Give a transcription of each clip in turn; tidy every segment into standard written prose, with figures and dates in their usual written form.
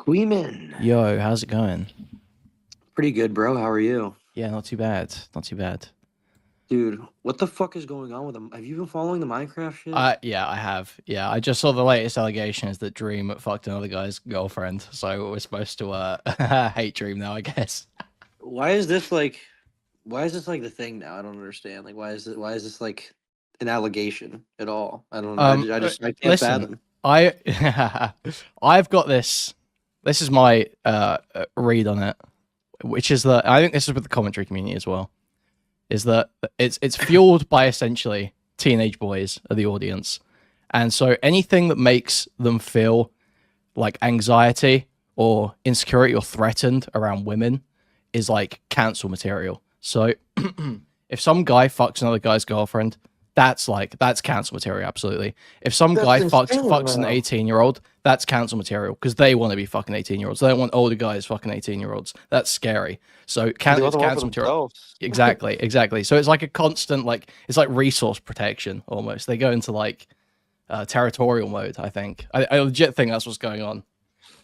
Kuihman. Yo, how's it going? Pretty good, bro. How are you? Yeah, not too bad. Not too bad. Dude, what the fuck is going on with them? Have you been following the Minecraft shit? Yeah, I have. Yeah, I just saw the latest allegation is that Dream fucked another guy's girlfriend. So we're supposed to hate Dream now, I guess. Why is this like the thing now? I don't understand. Like why is this like an allegation at all? I don't I can't Listen, fathom. I I've got this. This is my read on it, which is that I think this is with the commentary community as well. Is that it's fueled by essentially teenage boys are the audience, and so anything that makes them feel like anxiety or insecurity or threatened around women is like cancel material. So if some guy fucks another guy's girlfriend, that's cancel material, absolutely. If some That's guy insane, fucks an though. 18-year-old, that's cancel material because they want to be fucking 18-year-olds. They don't want older guys fucking 18-year-olds. That's scary. So They want it's the world for cancel material. themselves. Exactly. So it's like a constant, like it's like resource protection almost. They go into like territorial mode. I think. I legit think that's what's going on.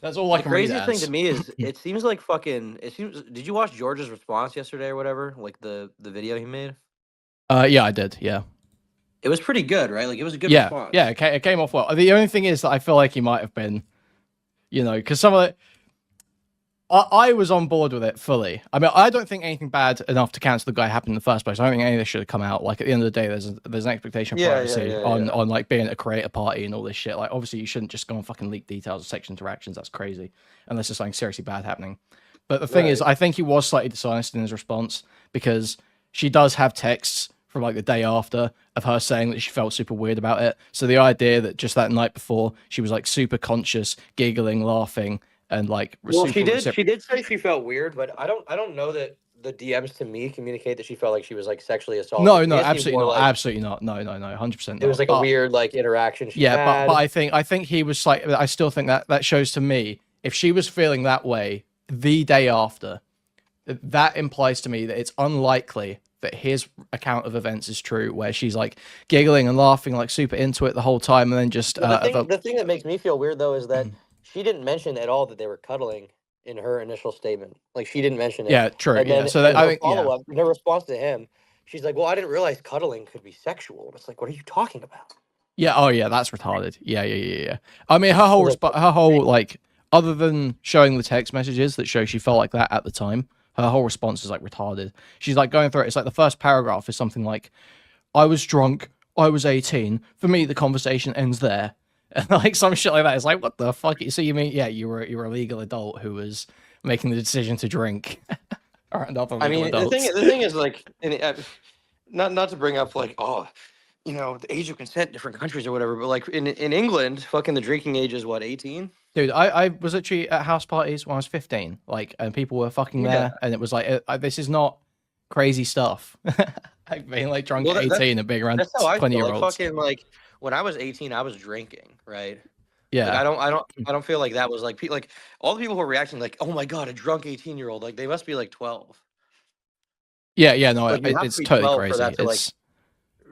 That's all I The can read it craziest thing to as. me is it seems like fucking it seems did you watch George's response yesterday or whatever? Like the video he made? Yeah, I did. Yeah. It was pretty good, right? Like it was a good Yeah. response. It came off well. The only thing is that I feel like he might have been, because some of it, I was on board with it fully. I mean, I don't think anything bad enough to cancel the guy happened in the first place. I don't think any of this should have come out. Like at the end of the day, there's an expectation of privacy Yeah. on like being a creator party and all this shit. Like obviously you shouldn't just go and fucking leak details of sexual interactions. That's crazy, unless there's something seriously bad happening. But the thing is, Right. I think he was slightly dishonest in his response because she does have texts from like the day after of her saying that she felt super weird about it. So the idea that just that night before she was like super conscious, giggling, laughing, and like Well, she super did. She did say she felt weird, but I don't know that the DMs to me communicate that she felt like she was like sexually assaulted. No, To me, no, it seemed absolutely more not, like absolutely not. No, 100% it was not. like a But weird like interaction she yeah, but had. I think he was like, I still think that shows to me if she was feeling that way the day after, that implies to me that it's unlikely that his account of events is true, where she's like giggling and laughing, like super into it the whole time, and then just Well, the thing that makes me feel weird though is that she didn't mention at all that they were cuddling in her initial statement. Like she didn't mention it, yeah, true, and yeah. then So in that, I her think, yeah, follow up, in her response to him, she's like, "Well, I didn't realize cuddling could be sexual." And it's like, what are you talking about? yeah, oh yeah, that's retarded. Yeah. I mean, her I whole was like, her whole like, other than showing the text messages that show she felt like that at the time, her whole response is like retarded. She's like going through it. It's like the first paragraph is something like, "I was drunk. I was 18. For me, the conversation ends there." And like some shit like that. It's like, what the fuck? So you mean, yeah, you were a legal adult who was making the decision to drink around other I legal mean, adults. the thing is like, not to bring up like, oh, the age of consent, different countries or whatever, but like in England, fucking the drinking age is what, 18? Dude, I was actually at house parties when I was 15, like, and people were fucking Yeah. there, and it was like, this is not crazy stuff. Like being like drunk Well, at 18 and being around that's how I 20 feel. year Like olds. fucking like when I was 18, I was drinking, right? Like Yeah, I don't feel like that was like like all the people who are reacting like, oh my god, a drunk 18-year-old, like they must be like 12. yeah. No, Like you have to it's be totally 12 for crazy. that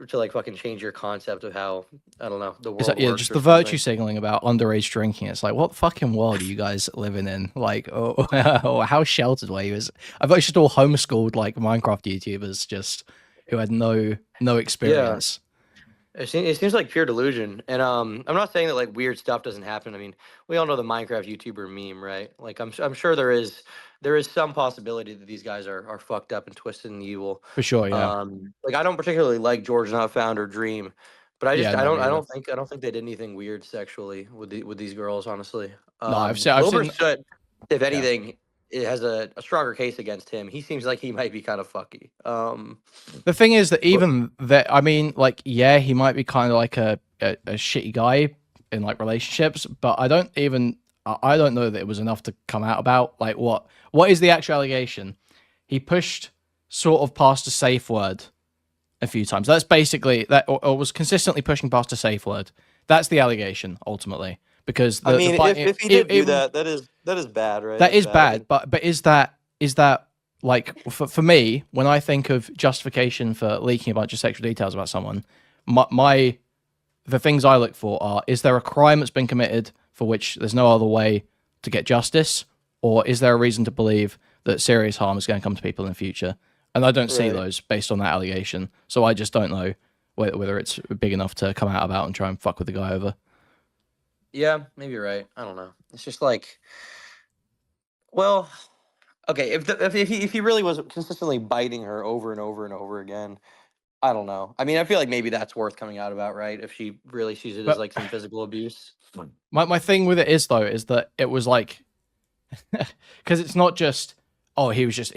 to like fucking change your concept of how I don't know the It's world like, yeah, works just or the virtue something. signaling about underage drinking. It's like, what fucking world are you guys living in? Like, oh, oh how sheltered were you? I've actually just all homeschooled like Minecraft YouTubers just who had no Yeah. experience. It seems like pure delusion, and I'm not saying that like weird stuff doesn't happen. I mean, we all know the Minecraft YouTuber meme, right? Like, I'm sure there is some possibility that these guys are fucked up and twisted and evil. For sure, yeah. Like I don't particularly like George Not Found or Dream, but Yeah, no, me I either. don't think they did anything weird sexually with these girls, honestly. No, I've Wilbur seen, Soot, if yeah. anything, it has a stronger case against him. He seems like he might be kind of fucky. The thing is that But even that, I mean, like, yeah, he might be kind of like a shitty guy in like relationships, but I don't know that it was enough to come out about. Like, what is the actual allegation? He pushed sort of past a safe word a few times. That's basically that, or was consistently pushing past a safe word. That's the allegation ultimately, because I mean, if he did do even that, that is bad, right? that That's is bad. I bad, mean, but is that like for me when I think of justification for leaking a bunch of sexual details about someone, my the things I look for are, is there a crime that's been committed for which there's no other way to get justice, or is there a reason to believe that serious harm is going to come to people in the future? And I don't see Right. those based on that allegation. So I just don't know whether it's big enough to come out about and try and fuck with the guy over. Yeah, maybe you're right. I don't know. It's just like, well, okay, if he really was consistently biting her over and over and over again, I don't know. I mean, I feel like maybe that's worth coming out about, right? If she really sees it as But like some physical abuse. my thing with it is though is that it was like because it's not just he was just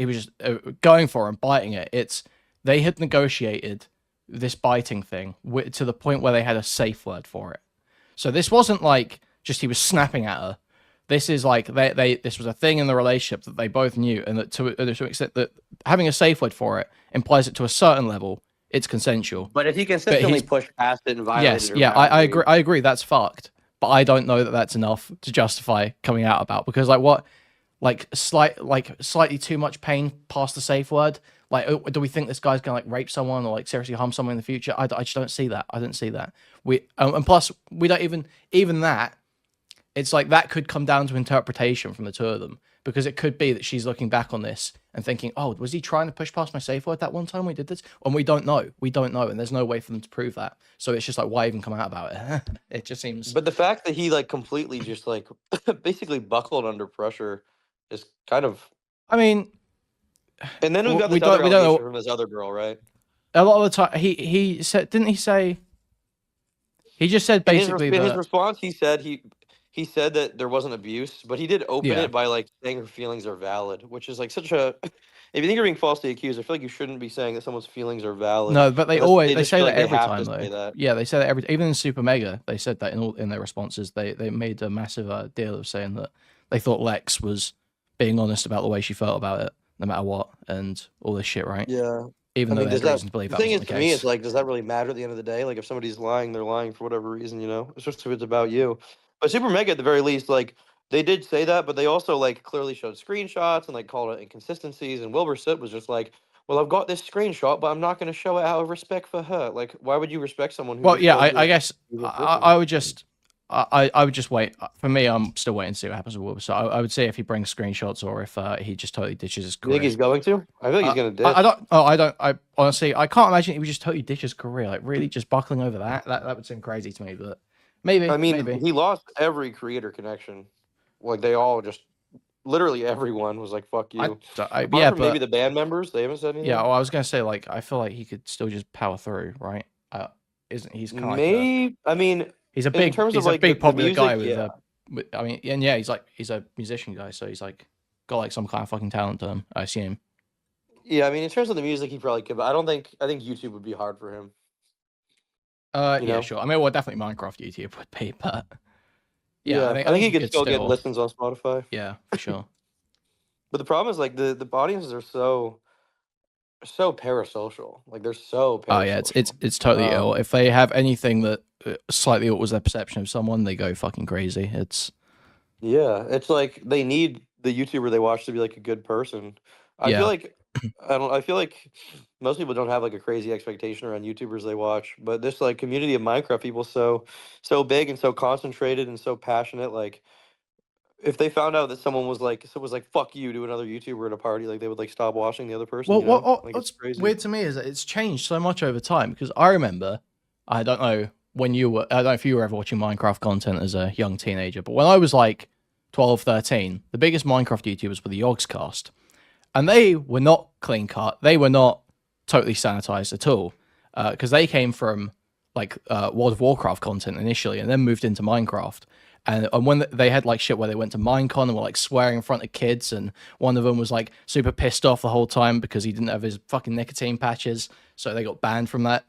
going for and biting it. It's they had negotiated this biting thing to the point where they had a safe word for it. So this wasn't like just he was snapping at her. This is like they this was a thing in the relationship that they both knew, and that to an extent that having a safe word for it implies that to a certain level it's consensual. But if he But consistently he's pushed past it and violated yes, her yeah, I agree. boundary, I agree. That's fucked. But I don't know that that's enough to justify coming out about because like what like slightly too much pain past the safe word. Like, do we think this guy's gonna like rape someone or like seriously harm someone in the future? I just don't see that. I don't see that. We and plus we don't even that. It's like that could come down to interpretation from the two of them because it could be that she's looking back on this and thinking, "Oh, was he trying to push past my safe word that one time we did this?" And we don't know. We don't know, and there's no way for them to prove that. So it's just like, why even come out about it? It just seems. but the fact that he like completely just like basically buckled under pressure is kind of. I mean, And then we've got we this other don't allegation know. from this other girl, right? A lot of the time, he said, didn't he say? He just said basically In his that. response, he said that there wasn't abuse, but he did open Yeah. it by like saying her feelings are valid, which is like such a. If you think you're being falsely accused, I feel like you shouldn't be saying that someone's feelings are valid. No, but But that's, they they just say feel that like they every have time to though. say that. Yeah, they say that every even in Super Mega, they said that in all in their responses. They made a massive deal of saying that they thought Lex was being honest about the way she felt about it, no matter what, and all this shit, right? Yeah. Even I though mean, they does had that reason to believe the that thing wasn't is the to me, it's case. like, does that really matter at the end of the day? Like, if somebody's lying, they're lying for whatever reason, you know, especially if it's about you. But Super Mega, at the very least, like they did say that, but they also like clearly showed screenshots and like called it inconsistencies. And Wilbur Soot was just like, "Well, I've got this screenshot, but I'm not going to show it out of respect for her." Like, why would you respect someone who Well, just yeah, said I you're guess a good person? I would just I would just wait. For me, I'm still waiting to see what happens with Wilbur. So I would say if he brings screenshots or if he just totally ditches his You think career. he's going to? I feel like he's going to I ditch. don't. Oh, I don't. I honestly, I can't imagine he would just totally ditch his career. Like really, just buckling over that. That would seem crazy to me. But I maybe, mean, maybe. he lost every creator connection. Like they all just literally everyone was like, "Fuck you." Apart Yeah, from maybe but the band members, they haven't said yeah. anything. Well, I was gonna say like I feel like he could still just power through, right? Isn't he's kind of like a May I mean, in terms of he's a like big the popular music, guy with yeah, I mean, and yeah, he's a musician guy, so he's like got like some kind of fucking talent to him. I assume. yeah. I mean, in terms of the music, he probably could. But I don't think. I think YouTube would be hard for him. You Yeah, know. sure. I mean, well, definitely Minecraft YouTube would be, but yeah, Yeah, I I think think he he could could still get still. listens on Spotify. Yeah, for sure. But the problem is like the audiences are so parasocial. Like they're so Oh yeah, parasocial. it's totally ill. Um, If they have anything that slightly alters their perception of someone, they go fucking crazy. It's yeah, it's like they need the YouTuber they watch to be like a good person. I feel yeah, like I don't. I feel like most people don't have like a crazy expectation around YouTubers they watch, but this like community of Minecraft people so big and so concentrated and so passionate. Like if they found out that someone was like fuck you to another YouTuber at a party, like they would like stop watching the other person. well, You know, like it's what's crazy. weird to me is that it's changed so much over time because I remember, I don't know when you were, I don't know if you were ever watching Minecraft content as a young teenager, but when I was like 12, 13, the biggest Minecraft YouTubers were the Yogscast, and they were not clean cut. They were not totally sanitized at all because they came from like World of Warcraft content initially, and then moved into Minecraft. And when they had like shit where they went to Minecon and were like swearing in front of kids, and one of them was like super pissed off the whole time because he didn't have his fucking nicotine patches, so they got banned from that,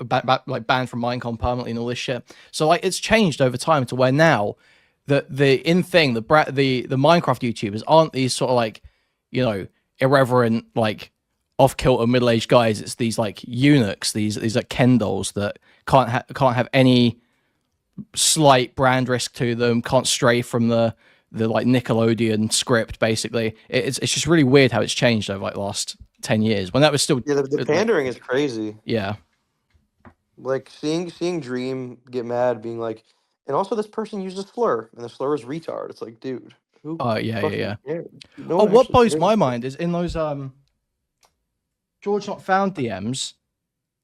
like banned from Minecon permanently and all this shit. So like it's changed over time to where now the in thing the Minecraft YouTubers aren't these sort of like you know irreverent like off kilter middle aged guys. It's these like eunuchs, these like Ken dolls that can't have any slight brand risk to them, can't stray from the like Nickelodeon script. Basically, it's just really weird how it's changed over like the last 10 years when that was still Yeah, the like pandering is crazy. yeah. Like seeing Dream get mad, being like, and also this person used a slur, and the slur is retard. It's like, dude. Who Oh yeah, yeah, fucking yeah. cares? No Oh, one what actually blows cares. my mind is in those George Not Found DMs,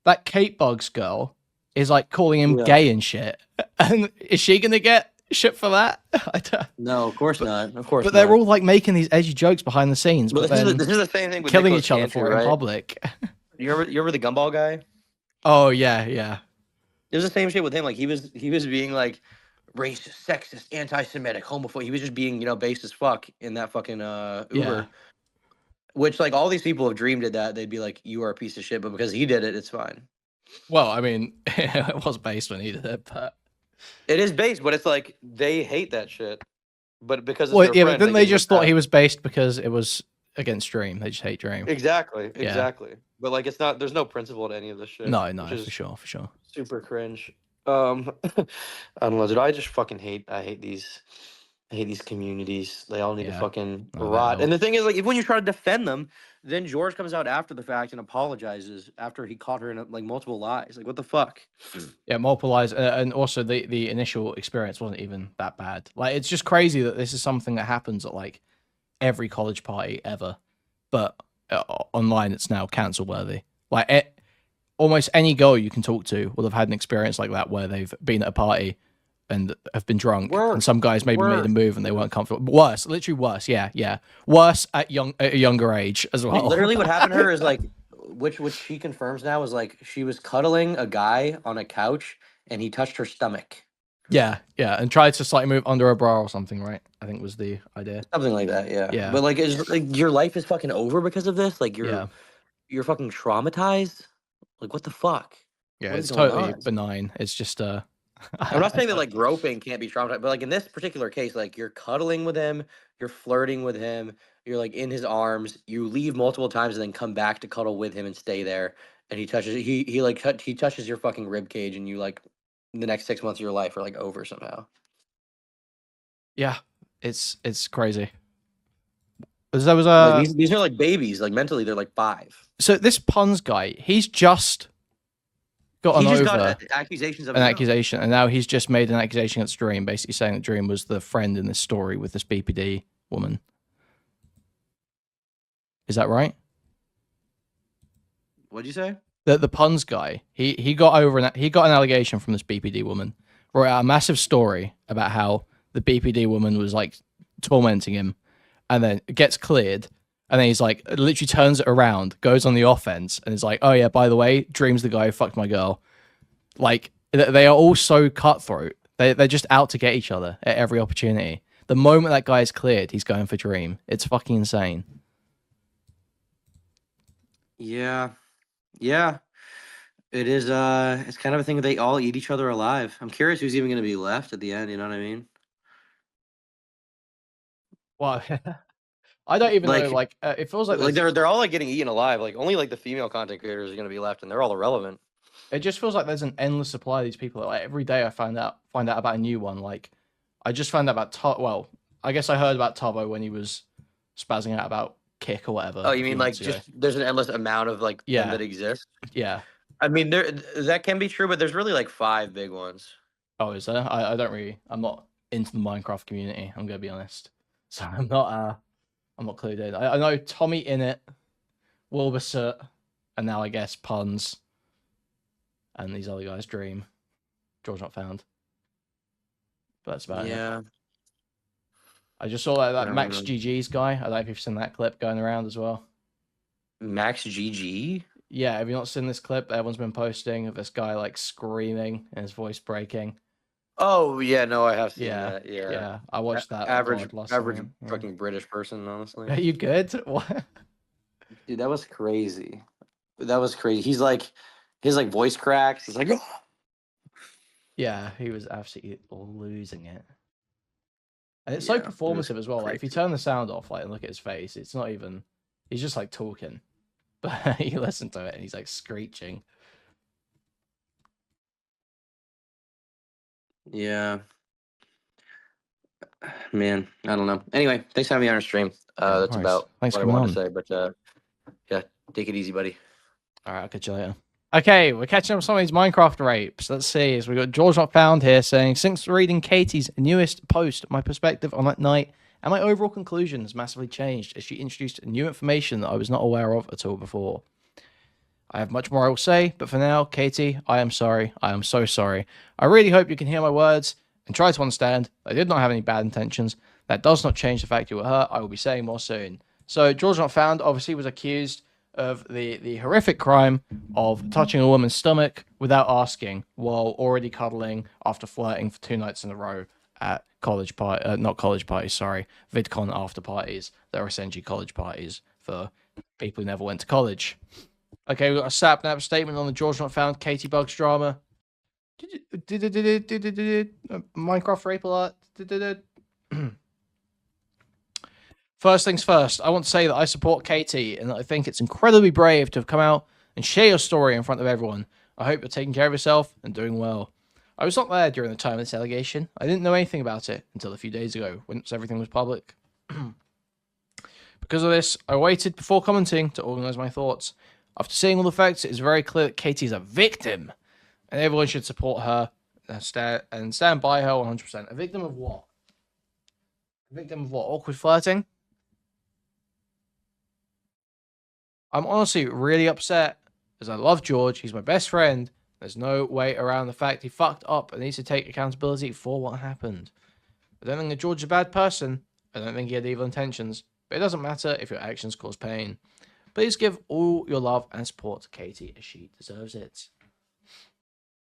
that Kate Bugs girl is like calling him Yeah. gay and shit. And is she gonna get shit for that? I don't. No, of course But not. Of course but they're not. all like making these edgy jokes behind the scenes, But but then this is the same thing with killing Nicholas each other Cantu, for it in right? public. You remember the gumball guy? Oh yeah, yeah, It was the same shit with him. Like he was being like racist, sexist, anti-Semitic, homophobic. He was just being based as fuck in that fucking yeah. Uber. Which like all these people have dreamed of that. They'd be like, "You are a piece of shit," but because he did it, it's fine. Well, I mean, it was based when he did it, but It is based, but it's like they hate that shit. But because it's well, their yeah, but friend, then they give they him a just thought pass. he was based because it was against Dream. They just hate Dream. Exactly, Yeah. exactly. But like, it's not. There's no principle to any of this shit, No, which no, for is sure, for sure. super cringe. I don't know, dude. I just fucking hate. I hate these communities. They all need to Yeah. fucking No, that rot. And the helps. thing is, like, even when you try to defend them, then George comes out after the fact and apologizes after he caught her in like multiple lies. Like, what the fuck? Yeah, multiple lies, and also the initial experience wasn't even that bad. Like, it's just crazy that this is something that happens at like every college party ever, but online it's now cancel worthy. Like, almost any girl you can talk to will have had an experience like that where they've been at a party and have been drunk, and Worse, some guys maybe made a worse, move and they weren't comfortable. Worse, literally worse. Yeah, yeah, worse at a younger age as dude. well. Literally, what happened to her is like, which she confirms now is like she was cuddling a guy on a couch and he touched her stomach, Yeah, yeah, and tried to slightly move under a bra or something, right? I think was the idea. something like that. Yeah, Yeah, but like, is like your life is fucking over because of this? Like, yeah, you're fucking traumatized. Like, what the fuck? yeah. What is It's going totally on? benign. It's just I'm not I saying that don't- like groping can't be traumatized, but like in this particular case, like you're cuddling with him, you're flirting with him, you're like in his arms, you leave multiple times and then come back to cuddle with him and stay there, and he touches your fucking rib cage, and you like the next 6 months of your life are like over somehow. yeah, it's crazy. 'Cause there was Like a these are like babies, like mentally they're like 5. so this puns guy, he's just He gotten just got over accusations of an his own. accusation, and now he's just made an accusation against Dream, basically saying that Dream was the friend in this story with this BPD woman. Is that right? What'd you say? The puns guy, he got over he got an allegation from this BPD woman, wrote out a massive story about how the BPD woman was like tormenting him, and then it gets cleared, and then he's like literally turns it around, goes on the offense, and is like, oh yeah, by the way, Dream's the guy who fucked my girl. Like they are all so cutthroat. They're just out to get each other at every opportunity. The moment that guy is cleared, he's going for Dream. It's fucking insane. Yeah, yeah. It is. It's kind of a thing that they all eat each other alive. I'm curious who's even going to be left at the end. You know what I mean? Well, I don't even know. Like, Like, it feels like like there's. they're all like getting eaten alive. Like only like the female content creators are going to be left, and they're all irrelevant. It just feels like there's an endless supply of these people. Like every day, I find out about a new one. Like, I just found out about Well, I guess I heard about Tubbo when he was spazzing out about Kick or whatever Oh, a you few mean like months ago. just there's an endless amount of like them Yeah, that exist? yeah. I mean, that can be true, but there's really like 5 big ones. Oh, is there? I don't really. I'm not into the Minecraft community. I'm gonna be honest. So I'm not clued in. I know Tommy in it, Wilbur, and now I guess Puns, and these other guys, Dream, George Not Found. But that's about it. Yeah, I just saw I that don't Max know. GG's guy. I don't know if you've seen that clip going around as well. Max GG. Yeah, have you not seen this clip? Everyone's been posting of this guy like screaming and his voice breaking. Oh yeah, no, I have seen Yeah, that. Yeah, yeah. I watched that average VOD last average night. Yeah. fucking British person, honestly. Are you good? What? Dude, that was crazy. That was crazy. He's like, his like voice cracks. He's like, Yeah, he was absolutely losing it. And it's so yeah, it was performative as well. Like if you crazy. turn the sound off, like and look at his face, it's not even. He's just like talking, but you listen to it and he's like screeching. Yeah, man, I don't know. Anyway, thanks for having me on our stream. Yeah, no That's worries. about Thanks what for I coming wanted to on. say. But yeah, take it easy, buddy. All right, I'll catch you later. Okay, we're catching up with some of these Minecraft rapes. Let's see. So we got George Not Found here saying, since reading Katie's newest post, my perspective on that night and my overall conclusion has massively changed as she introduced new information that I was not aware of at all before. I have much more I will say, but for now, Katie, I am sorry. I am so sorry. I really hope you can hear my words and try to understand. I did not have any bad intentions. That does not change the fact you were hurt. I will be saying more soon. So, George Not Found obviously was accused of the horrific crime of touching a woman's stomach without asking while already cuddling after flirting for 2 nights in a row at not college parties, sorry, VidCon after parties that are essentially college parties for people who never went to college. Okay, we've got a Sapnap statement on the George Not Found Katie Bugs drama. Minecraft rape alert. First things first, I want to say that I support Katie and that I think it's incredibly brave to have come out and share your story in front of everyone. I hope you're taking care of yourself and doing well. I was not there during the time of this allegation. I didn't know anything about it until a few days ago, once everything was public. Because of this, I waited before commenting to organise my thoughts. After seeing all the facts, it is very clear that Katie is a victim, and everyone should support her and stand by her 100%. A victim of what? A victim of what? Awkward flirting? I'm honestly really upset, as I love George. He's my best friend. There's no way around the fact he fucked up and needs to take accountability for what happened. I don't think that George is a bad person. I don't think he had evil intentions. But it doesn't matter if your actions cause pain. Please give all your love and support to Katie, as she deserves it.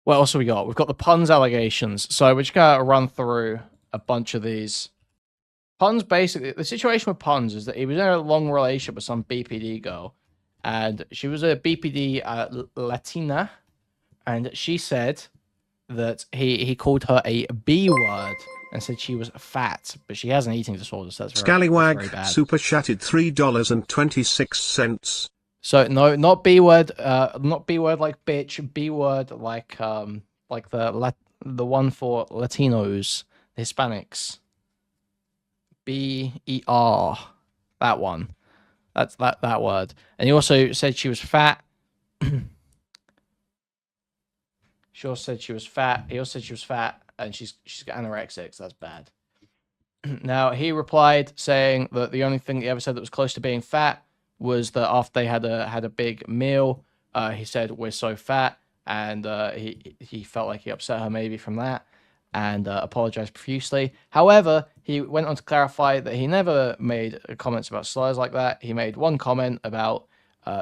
What else have we got? We've got the puns allegations. So we're just going to run through a bunch of these. Puns, basically, the situation with Puns is that he was in a long relationship with some BPD girl. And she was a BPD Latina. And she said that he called her a B word and said she was fat, but she has an eating disorder, so that's very bad. Super chatted $3.26. So no, not B word, not B word like bitch, B word like the one for Latinos, the Hispanics. BER, that one. That's that word. And he also said she was fat. She also said she was fat. He also said she was fat, and she's got anorexic, so that's bad. Now, he replied saying that the only thing he ever said that was close to being fat was that after they had a big meal, he said, "We're so fat," and he felt like he upset her maybe from that, and apologized profusely. However, he went on to clarify that he never made comments about slurs like that. He made one comment about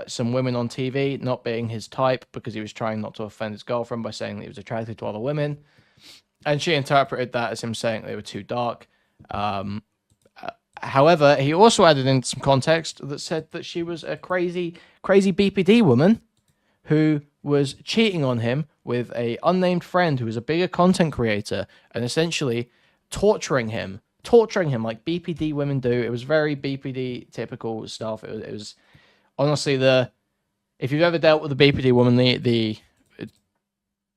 some women on TV not being his type because he was trying not to offend his girlfriend by saying that he was attracted to other women. And she interpreted that as him saying they were too dark. However, he also added in some context that said that she was a crazy BPD woman who was cheating on him with a unnamed friend who was a bigger content creator and essentially torturing him like BPD women do. It was very BPD typical stuff. It was honestly if you've ever dealt with a BPD woman, the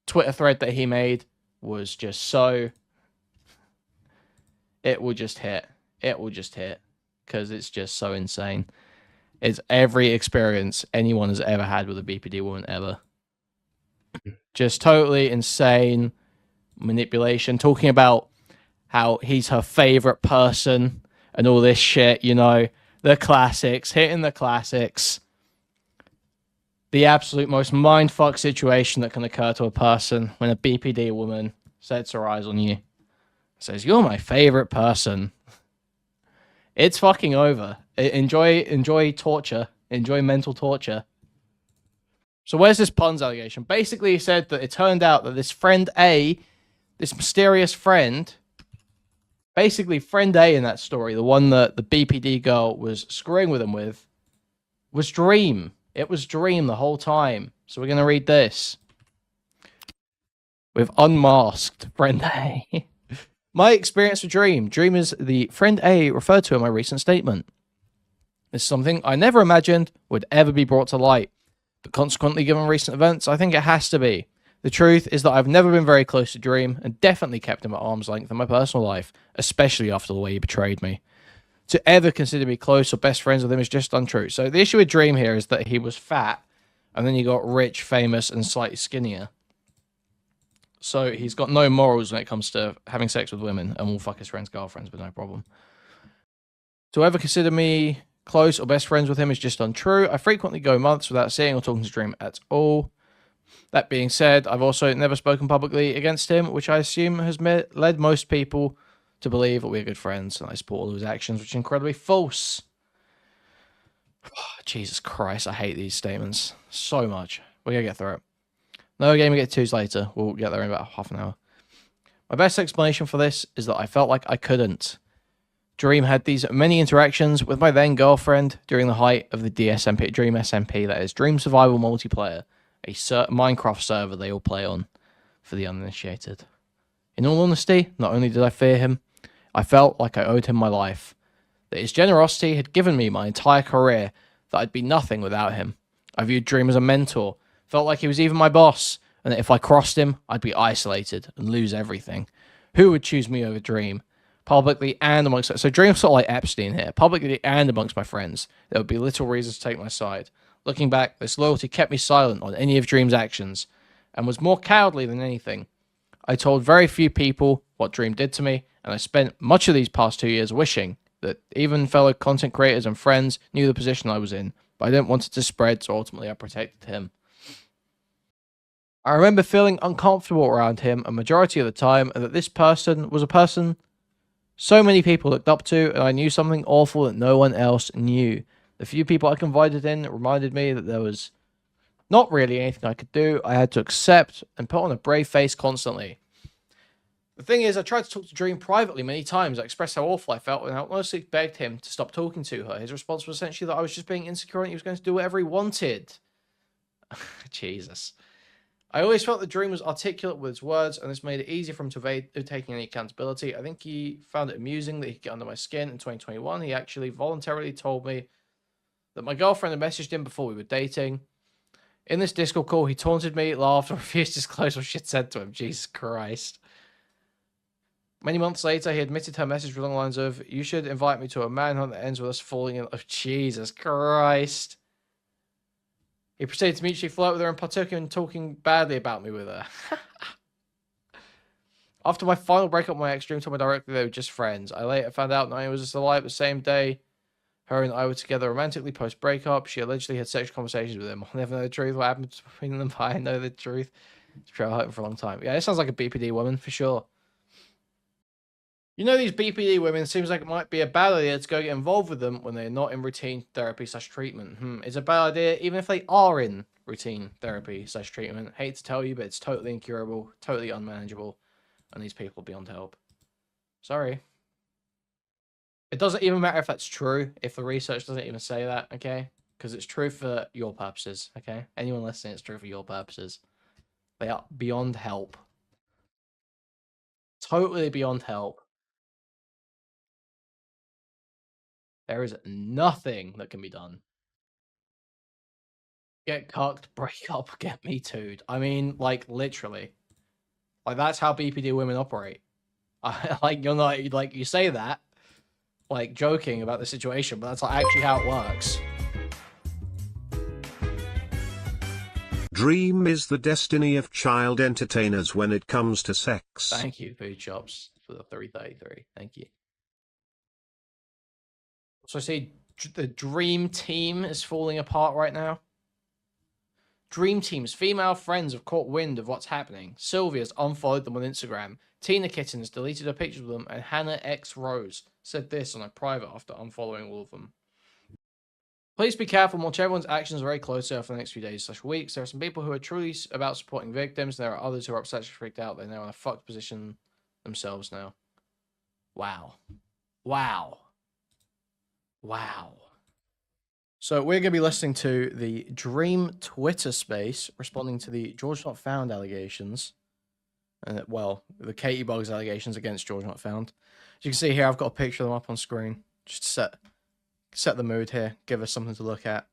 Twitter thread that he made was just so, it will just hit because it's just so insane. It's every experience anyone has ever had with a BPD woman ever. Just totally insane manipulation, talking about how he's her favorite person and all this shit, you know, the classics, hitting the classics. The absolute most mindfuck situation that can occur to a person when a BPD woman sets her eyes on you. Says, "You're my favorite person." It's fucking over. Enjoy torture. Enjoy mental torture. So where's this puns allegation? Basically, he said that it turned out that this friend A, this mysterious friend, basically friend A in that story, the one that the BPD girl was screwing with him with, was Dream. It was Dream the whole time. So we're going to read this. With unmasked friend A. My experience with Dream. Dream is the friend A referred to in my recent statement. It's something I never imagined would ever be brought to light. But consequently, given recent events, I think it has to be. The truth is that I've never been very close to Dream and definitely kept him at arm's length in my personal life, especially after the way he betrayed me. To ever consider me close or best friends with him is just untrue. So the issue with Dream here is that he was fat and then he got rich, famous, and slightly skinnier. So he's got no morals when it comes to having sex with women and will fuck his friends' girlfriends with no problem. To ever consider me close or best friends with him is just untrue. I frequently go months without seeing or talking to Dream at all. That being said, I've also never spoken publicly against him, which I assume has led most people to believe that we're good friends and I support all of his actions, which is incredibly false. Jesus Christ, I hate these statements so much. We're going to get through it. No game we get twos later. We'll get there in about half an hour. My best explanation for this is that I felt like I couldn't. Dream had these many interactions with my then girlfriend during the height of the DSMP, Dream SMP, that is Dream Survival Multiplayer, a Minecraft server they all play on for the uninitiated. In all honesty, not only did I fear him, I felt like I owed him my life, that his generosity had given me my entire career, that I'd be nothing without him. I viewed Dream as a mentor, felt like he was even my boss, and that if I crossed him, I'd be isolated and lose everything. Who would choose me over Dream? Publicly and amongst... So Dream's sort of like Epstein here. Publicly and amongst my friends, there would be little reason to take my side. Looking back, this loyalty kept me silent on any of Dream's actions, and was more cowardly than anything. I told very few people what Dream did to me, and I spent much of these past 2 years wishing that even fellow content creators and friends knew the position I was in, but I didn't want it to spread, so ultimately I protected him. I remember feeling uncomfortable around him a majority of the time, and that this person was a person so many people looked up to, and I knew something awful that no one else knew. The few people I confided in reminded me that there was not really anything I could do. I had to accept and put on a brave face constantly. The thing is, I tried to talk to Dream privately many times. I expressed how awful I felt, and I honestly begged him to stop talking to her. His response was essentially that I was just being insecure and he was going to do whatever he wanted. Jesus. I always felt that Dream was articulate with his words, and this made it easier for him to evade taking any accountability. I think he found it amusing that he could get under my skin. In 2021, he actually voluntarily told me that my girlfriend had messaged him before we were dating. In this Discord call, he taunted me, laughed, and refused to disclose what she had said to him. Jesus Christ. Many months later, he admitted her message along the lines of, "You should invite me to a manhunt that ends with us falling in love." Jesus Christ. He proceeded to mutually flirt with her and partook in talking badly about me with her. After my final breakup with my ex, Dream told me directly they were just friends. I later found out Naomi was just alive the same day her and I were together romantically post-breakup. She allegedly had sexual conversations with him. I'll never know the truth, what happened between them, but I know the truth. It's true, I hurt him for a long time. Yeah, it sounds like a BPD woman, for sure. You know, these BPD women, it seems like it might be a bad idea to go get involved with them when they're not in routine therapy/treatment. It's a bad idea even if they are in routine therapy/treatment. Hate to tell you, but it's totally incurable, totally unmanageable, and these people are beyond help. Sorry. It doesn't even matter if that's true, if the research doesn't even say that, okay? Because it's true for your purposes, okay? Anyone listening, it's true for your purposes. They are beyond help. Totally beyond help. There is nothing that can be done. Get cucked, break up, get me too'd. I mean, like, literally. Like, that's how BPD women operate. Like, you're not, like, you say that, like, joking about the situation, but that's like, actually how it works. Dream is the destiny of child entertainers when it comes to sex. Thank you, Food Shops, for the 333. Thank you. So I see the Dream Team is falling apart right now. Dream Team's female friends have caught wind of what's happening. Sylvia's unfollowed them on Instagram. Tina Kitten has deleted her pictures with them, and Hannah X Rose said this on a private after unfollowing all of them. Please be careful and watch everyone's actions very closely over the next few days/weeks. There are some people who are truly about supporting victims, and there are others who are upset and freaked out. They're now in a fucked position themselves now. Wow. Wow. Wow. So we're going to be listening to the Dream Twitter space responding to the George Not Found allegations. Well, the Katie Bugs allegations against George Not Found. As you can see here, I've got a picture of them up on screen. Just to set the mood here, give us something to look at.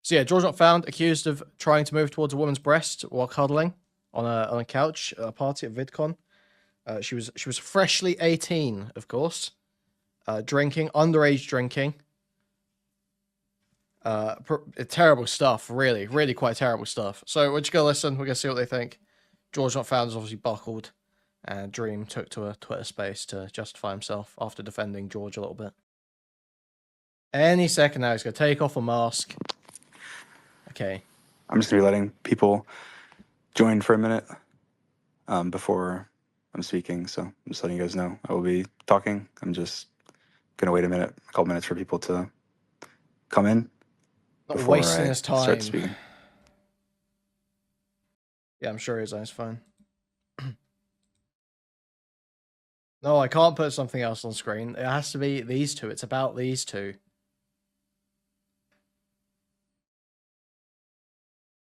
So yeah, George Not Found, accused of trying to move towards a woman's breast while cuddling on a couch at a party at VidCon. She was freshly 18, of course. Drinking, underage drinking. Terrible stuff, really, really quite terrible stuff. So we're just gonna listen. We're gonna see what they think. George Not Found is obviously buckled, and Dream took to a Twitter space to justify himself after defending George a little bit. Any second now, he's going to take off a mask. Okay. I'm just going to be letting people join for a minute before I'm speaking. So I'm just letting you guys know I will be talking. I'm just going to wait a couple minutes for people to come in Not before wasting I his time. start speaking. Yeah, I'm sure he's on his phone. No, I can't put something else on screen. It has to be these two. It's about these two.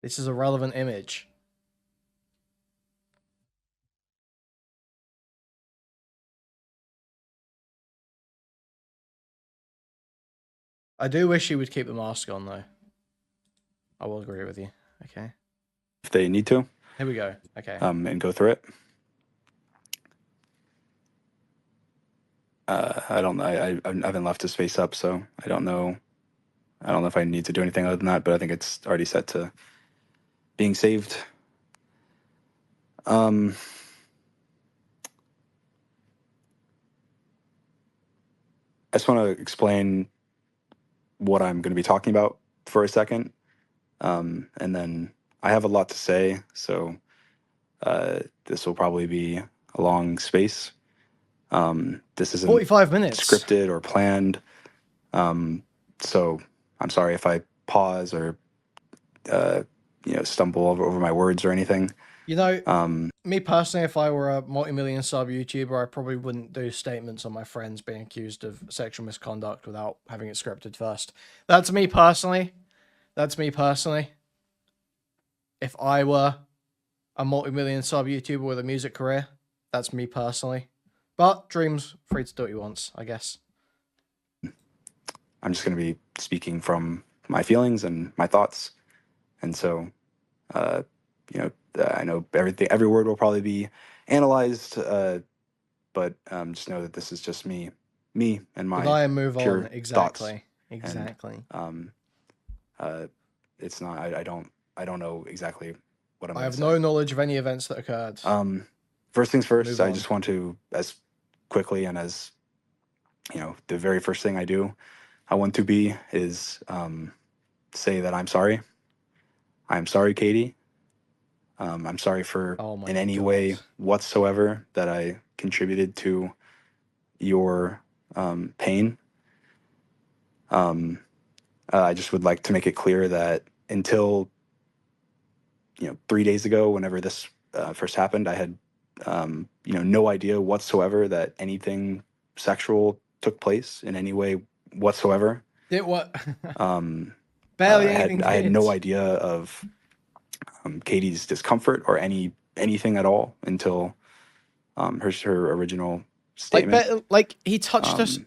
This is a relevant image. I do wish he would keep the mask on, though. I will agree with you. Okay. If they need to. Here we go. Okay. And go through it. I don't know. I haven't left his face up, so I don't know. I don't know if I need to do anything other than that, but I think it's already set to being saved. I just want to explain what I'm going to be talking about for a second. And then I have a lot to say, so this will probably be a long space. This isn't 45 minutes. scripted or planned. So I'm sorry if I pause or stumble over my words or anything. You know, me personally, if I were a multi-million sub YouTuber, I probably wouldn't do statements on my friends being accused of sexual misconduct without having it scripted first. That's me personally. That's me personally. If I were a multi-million sub YouTuber with a music career, that's me personally. But Dream's free to do what he wants, I guess. I'm just going to be speaking from my feelings and my thoughts. And so, I know every word will probably be analyzed, but just know that this is just me and my Deny and move pure on. Exactly. thoughts. Exactly. And, it's not. I don't know exactly what I'm. I have no knowledge of any events that occurred. First things first, Move I on. just want to, as quickly and as the very first thing I do, I want to be is say that I'm sorry. I'm sorry, Katie. I'm sorry for in any way whatsoever that I contributed to your pain. I just would like to make it clear that until 3 days ago, whenever this first happened, I had no idea whatsoever that anything sexual took place in any way whatsoever. Did what? Barely anything. I had no idea of Katie's discomfort or anything at all until her original statement. Like he touched us,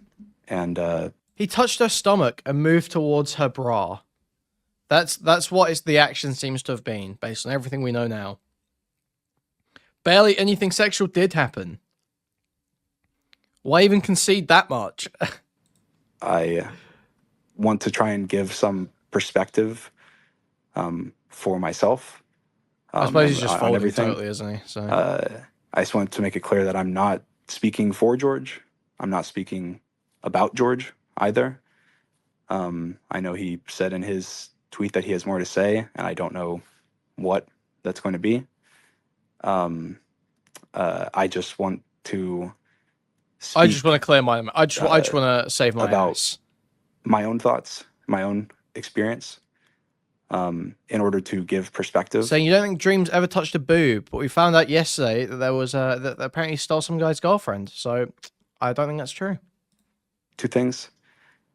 and he touched her stomach and moved towards her bra. That's what the action seems to have been, based on everything we know now. Barely anything sexual did happen. Why even concede that much? I want to try and give some perspective for myself. I suppose he's just folding totally, isn't he? So I just want to make it clear that I'm not speaking for George. I'm not speaking about George either. I know he said in his tweet that he has more to say, and I don't know what that's going to be. I just want to speak I just want to clear my. I just want to save my ass. My own thoughts, my own experience, in order to give perspective. Saying you don't think Dreams ever touched a boob, but we found out yesterday that there was that apparently he stole some guy's girlfriend. So I don't think that's true. Two things.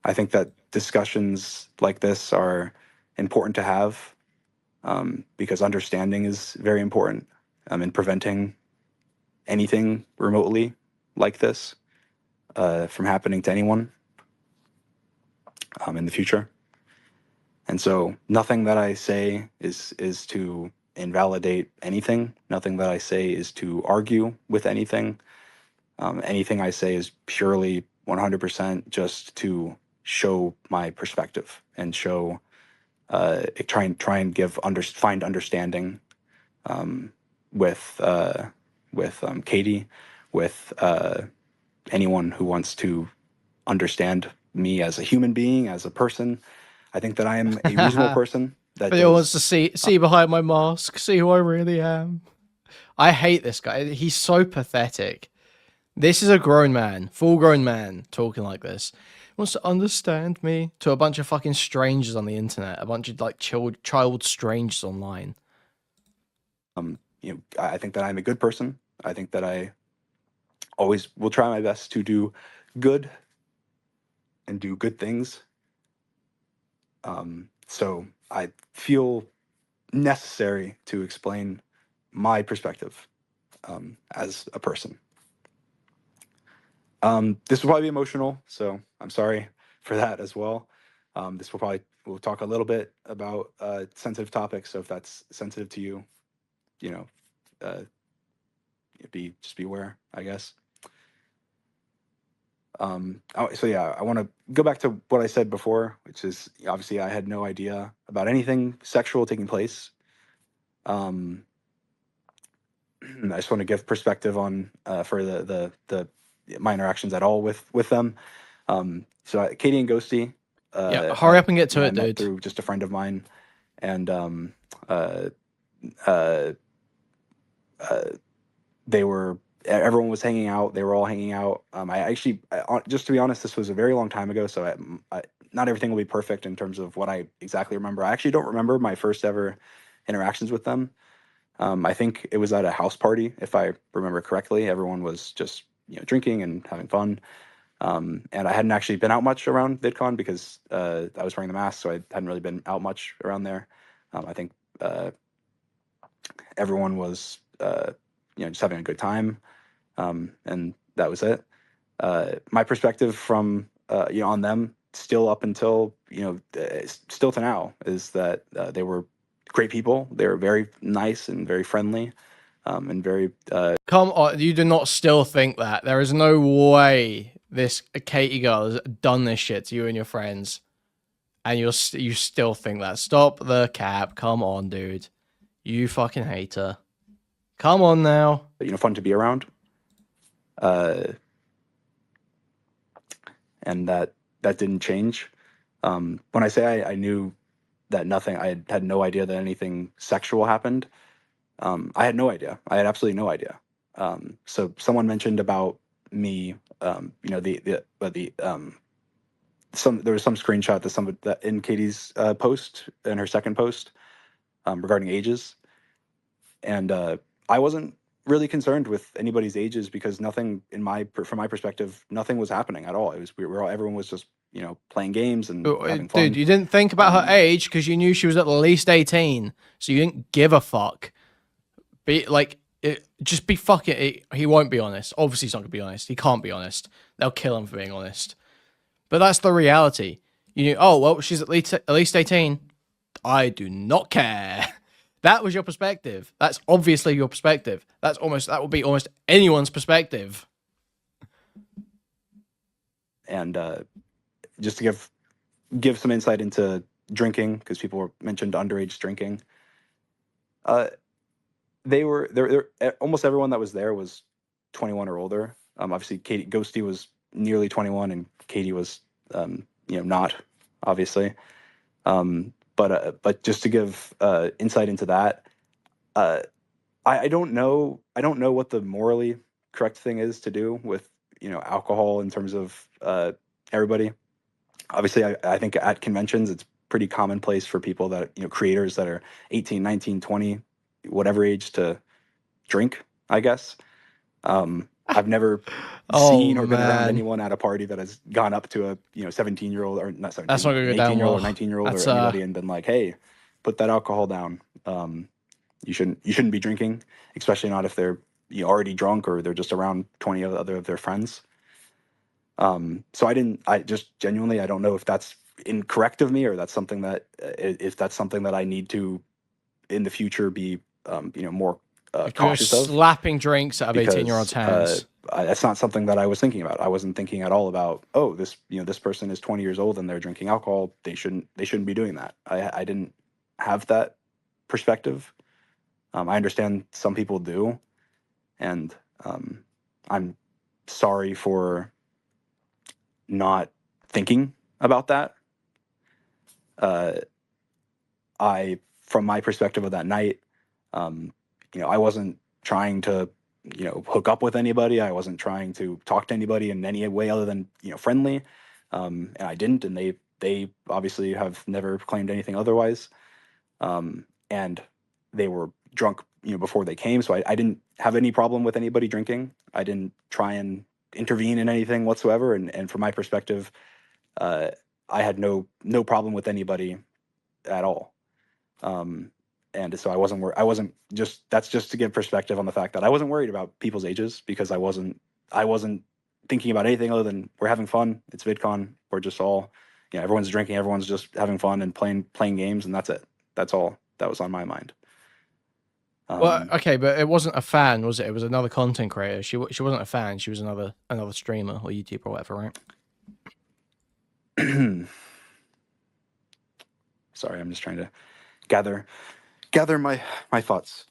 I think that discussions like this are important to have, because understanding is very important in preventing anything remotely like this from happening to anyone in the future. And so nothing that I say is to invalidate anything. Nothing that I say is to argue with anything. Anything I say is purely 100% just to show my perspective and show, try and find understanding with with Katie, with anyone who wants to understand me as a human being, as a person. I think that I am a reasonable person that But he wants does. to see behind my mask, see who I really am. I hate this guy. He's so pathetic. This is a grown man, full grown man, talking like this. He wants to understand me to a bunch of fucking strangers on the internet, a bunch of like child strangers online. I think that I'm a good person. I think that I always will try my best to do good and do good things. So I feel necessary to explain my perspective as a person. This will probably be emotional, so I'm sorry for that as well. This will probably we'll talk a little bit about sensitive topics. So if that's sensitive to you, you know, uh, just be aware, I guess. So yeah, I want to go back to what I said before, which is obviously I had no idea about anything sexual taking place. Um, I just want to give perspective on for the my interactions at all with them. Katie and Ghosty, Yeah, hurry up and get to I it, met dude. through just a friend of mine, and uh, uh, uh, they were everyone was hanging out. They were all hanging out. I actually, just to be honest, this was a very long time ago, so not everything will be perfect in terms of what I exactly remember. I actually don't remember my first ever interactions with them. I think it was at a house party, if I remember correctly. Everyone was just drinking and having fun. And I hadn't actually been out much around VidCon because I was wearing the mask, so I hadn't really been out much around there. I think everyone was just having a good time, and that was it. My perspective from on them still up until still to now is that they were great people. They were very nice and very friendly, and very Come on, you do not still think that. There is no way this Katie girl has done this shit to you and your friends, and you still think that. Stop the cap. Come on, dude. You fucking hater. Come on now. fun to be around. And that didn't change. When I say I knew that nothing, I had no idea that anything sexual happened. I had no idea. I had absolutely no idea. So someone mentioned about me, there was some screenshot that in Katie's post, in her second post, regarding ages, and I wasn't really concerned with anybody's ages because nothing from my perspective, nothing was happening at all. It was everyone was just playing games and having Dude, fun. you didn't think about her age because you knew she was at least 18, so you didn't give a fuck. Be like, just be fucking. He won't be honest. Obviously, he's not gonna be honest. He can't be honest. They'll kill him for being honest. But that's the reality. You knew. Oh well, she's at least 18. I do not care. That was your perspective. That's obviously your perspective. That would be almost anyone's perspective. And just to give some insight into drinking, because people mentioned underage drinking. They were there. Almost everyone that was there was 21 or older. Obviously, Ghosty was nearly 21, and Katie was not, obviously. But just to give insight into that, I don't know. I don't know what the morally correct thing is to do with alcohol in terms of everybody. Obviously, I think at conventions it's pretty commonplace for people that creators that are 18, 19, 20, whatever age to drink, I guess. I've never seen or been around anyone at a party that has gone up to a 17-year-old or not 17, That's not gonna an go down 18-year-old well. or 19-year-old That's or anybody and been like, hey, put that alcohol down. You shouldn't be drinking, especially not if they're already drunk or they're just around 20 other of their friends. So I just genuinely I don't know if that's incorrect of me or that's something that if that's something that I need to in the future be more if you're cautious of, slapping drinks out of 18-year-olds' because hands. that's not something that I was thinking about. I wasn't thinking at all about, oh, this person is 20 years old and they're drinking alcohol. They shouldn't be doing that. I didn't have that perspective. I understand some people do, and I'm sorry for not thinking about that. From my perspective of that night, I wasn't trying to, hook up with anybody. I wasn't trying to talk to anybody in any way other than, friendly. And I didn't, and they obviously have never claimed anything otherwise. And they were drunk, before they came, so I didn't have any problem with anybody drinking. I didn't try and intervene in anything whatsoever. And from my perspective, I had no problem with anybody at all. And so I wasn't just, that's just to give perspective on the fact that I wasn't worried about people's ages, because I wasn't thinking about anything other than we're having fun. It's VidCon. We're just all, everyone's drinking, everyone's just having fun and playing games, and that's it. That's all that was on my mind. Well, okay, but it wasn't a fan, was it? It was another content creator. She wasn't a fan. She was another streamer or YouTuber or whatever, right? Sorry, I'm just trying to gather my thoughts.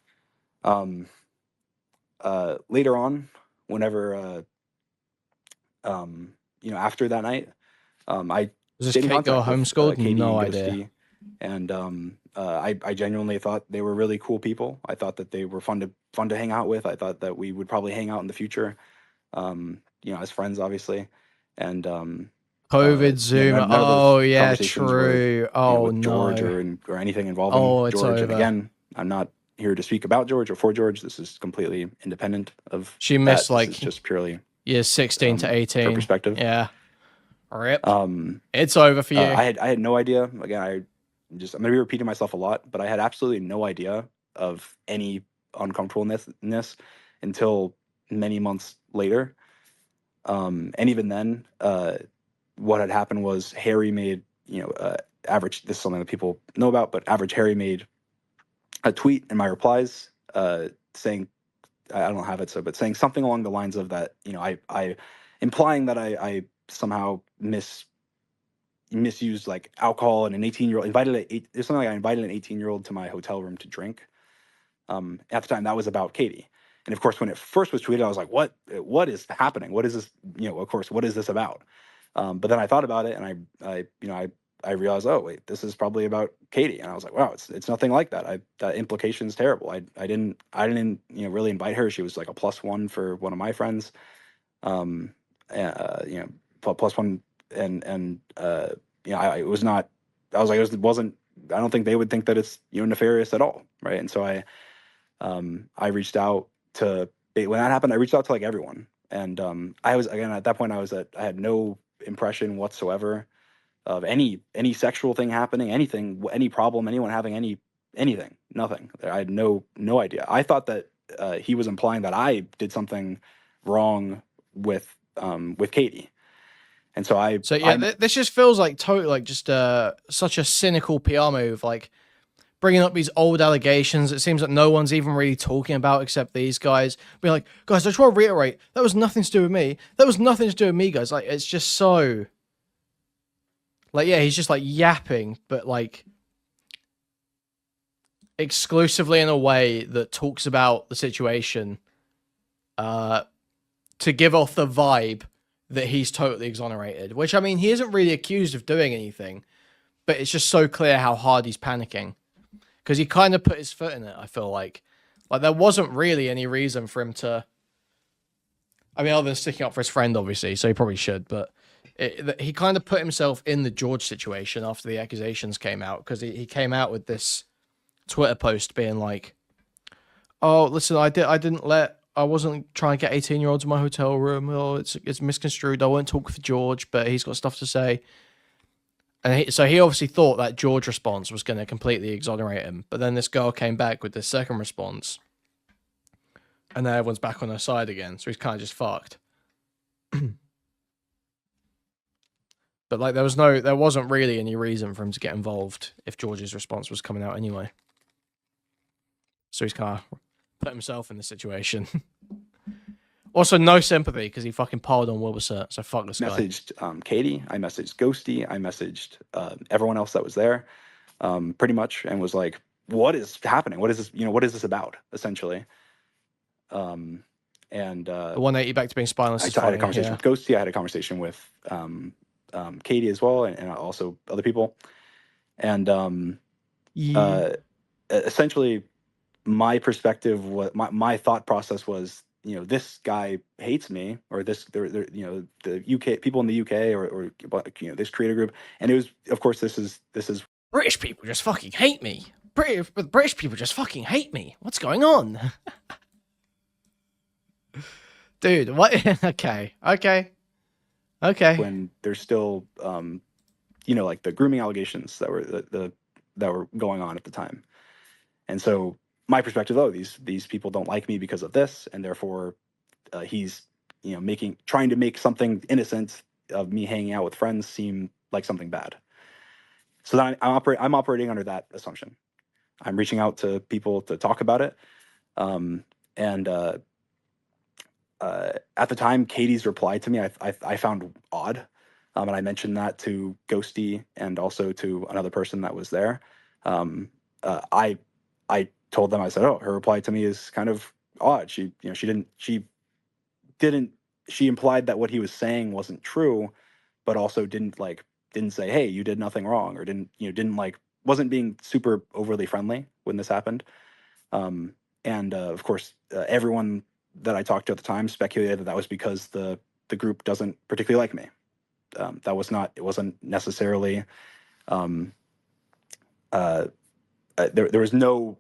Later on, whenever after that night, I Was stayed this in Kate girl contact with homeschooled? Katie No and idea. Ghosty, and I genuinely thought they were really cool people. I thought that they were fun to hang out with. I thought that we would probably hang out in the future, as friends, obviously. And COVID Zoom. none of those Oh yeah, conversations were, true. Oh with George no. or anything involving Oh, it's George. And over. again, I'm not here to speak about George or for George. This is completely independent of She missed that. This is like just purely years 16 to for 18. perspective. Yeah. Rip. It's over for you. I had no idea. Again, I'm gonna be repeating myself a lot, but I had absolutely no idea of any uncomfortableness until many months later. And even then, what had happened was Harry made, average. This is something that people know about, but average Harry made a tweet in my replies, saying, I don't have it, but saying something along the lines of that, I implying that I somehow misused like alcohol, and an 18-year-old there's something like I invited an 18-year-old to my hotel room to drink. At the time, that was about Katie. And of course, when it first was tweeted, I was like, what is happening? What is this? Of course, what is this about? But then I thought about it, and I realized, oh wait, this is probably about Katie. And I was like, wow, it's nothing like that. That implication is terrible. I didn't really invite her. She was like a +1 for one of my friends. Plus one, and it was not. I was like, it wasn't. I don't think they would think that it's nefarious at all, right? And so I reached out to, when that happened, I reached out to like everyone, and I was, again, at that point, I had no impression whatsoever of any sexual thing happening, anything, any problem, anyone having anything, nothing. I had no idea. I thought that he was implying that I did something wrong with Katie. And so this just feels like just such a cynical PR move, like bringing up these old allegations. It seems like no one's even really talking about except these guys. Being like, guys, I just want to reiterate, that was nothing to do with me. That was nothing to do with me, guys. Like, it's just so, like, yeah, he's just like yapping, but like exclusively in a way that talks about the situation, to give off the vibe that he's totally exonerated, which, I mean, he isn't really accused of doing anything, but it's just so clear how hard he's panicking, because he kind of put his foot in it. I feel like there wasn't really any reason for him to, I mean, other than sticking up for his friend, obviously, so he probably should, but he kind of put himself in the George situation after the accusations came out, because he came out with this Twitter post being like, oh, listen, I wasn't trying to get 18-year-olds in my hotel room. Oh, it's misconstrued. I won't talk for George, but he's got stuff to say. And so he obviously thought that George response was going to completely exonerate him. But then this girl came back with this second response, and then everyone's back on her side again. So he's kind of just fucked. But like, there wasn't really any reason for him to get involved if George's response was coming out anyway. So he's kind of put himself in the situation. Also, no sympathy, because he fucking piled on Wilbur, so fuck this guy. Messaged Katie, I messaged Ghosty, I messaged everyone else that was there, pretty much, and was like, what is happening? What is this? What is this about, essentially? And The 180 back to being spineless is I had a funny. conversation Yeah. with Ghosty. I had a conversation with Katie as well, and also other people. And Yeah. uh, essentially, my perspective was my thought process was, you know, this guy hates me, or this you know, the UK people in the UK, or you know, this creator group. And it was, of course, this is British people just fucking hate me. British people just fucking hate me. What's going on? Dude, what? Okay. when there's still you know, like the grooming allegations that were that were going on at the time. And so my perspective, oh, these people don't like me because of this, and therefore he's, you know, trying to make something innocent of me hanging out with friends seem like something bad. So then I'm operating under that assumption. I'm reaching out to people to talk about it, um, and at the time, Katie's reply to me, I found odd, and I mentioned that to Ghosty and also to another person that was there. Um, I told them, I said, "Oh, her reply to me is kind of odd. She, you know, didn't she implied that what he was saying wasn't true, but also didn't say, hey, you did nothing wrong, or didn't like wasn't being super overly friendly when this happened." And of course, everyone that I talked to at the time speculated that that was because the group doesn't particularly like me. That was not. It wasn't necessarily. Um, uh, there was no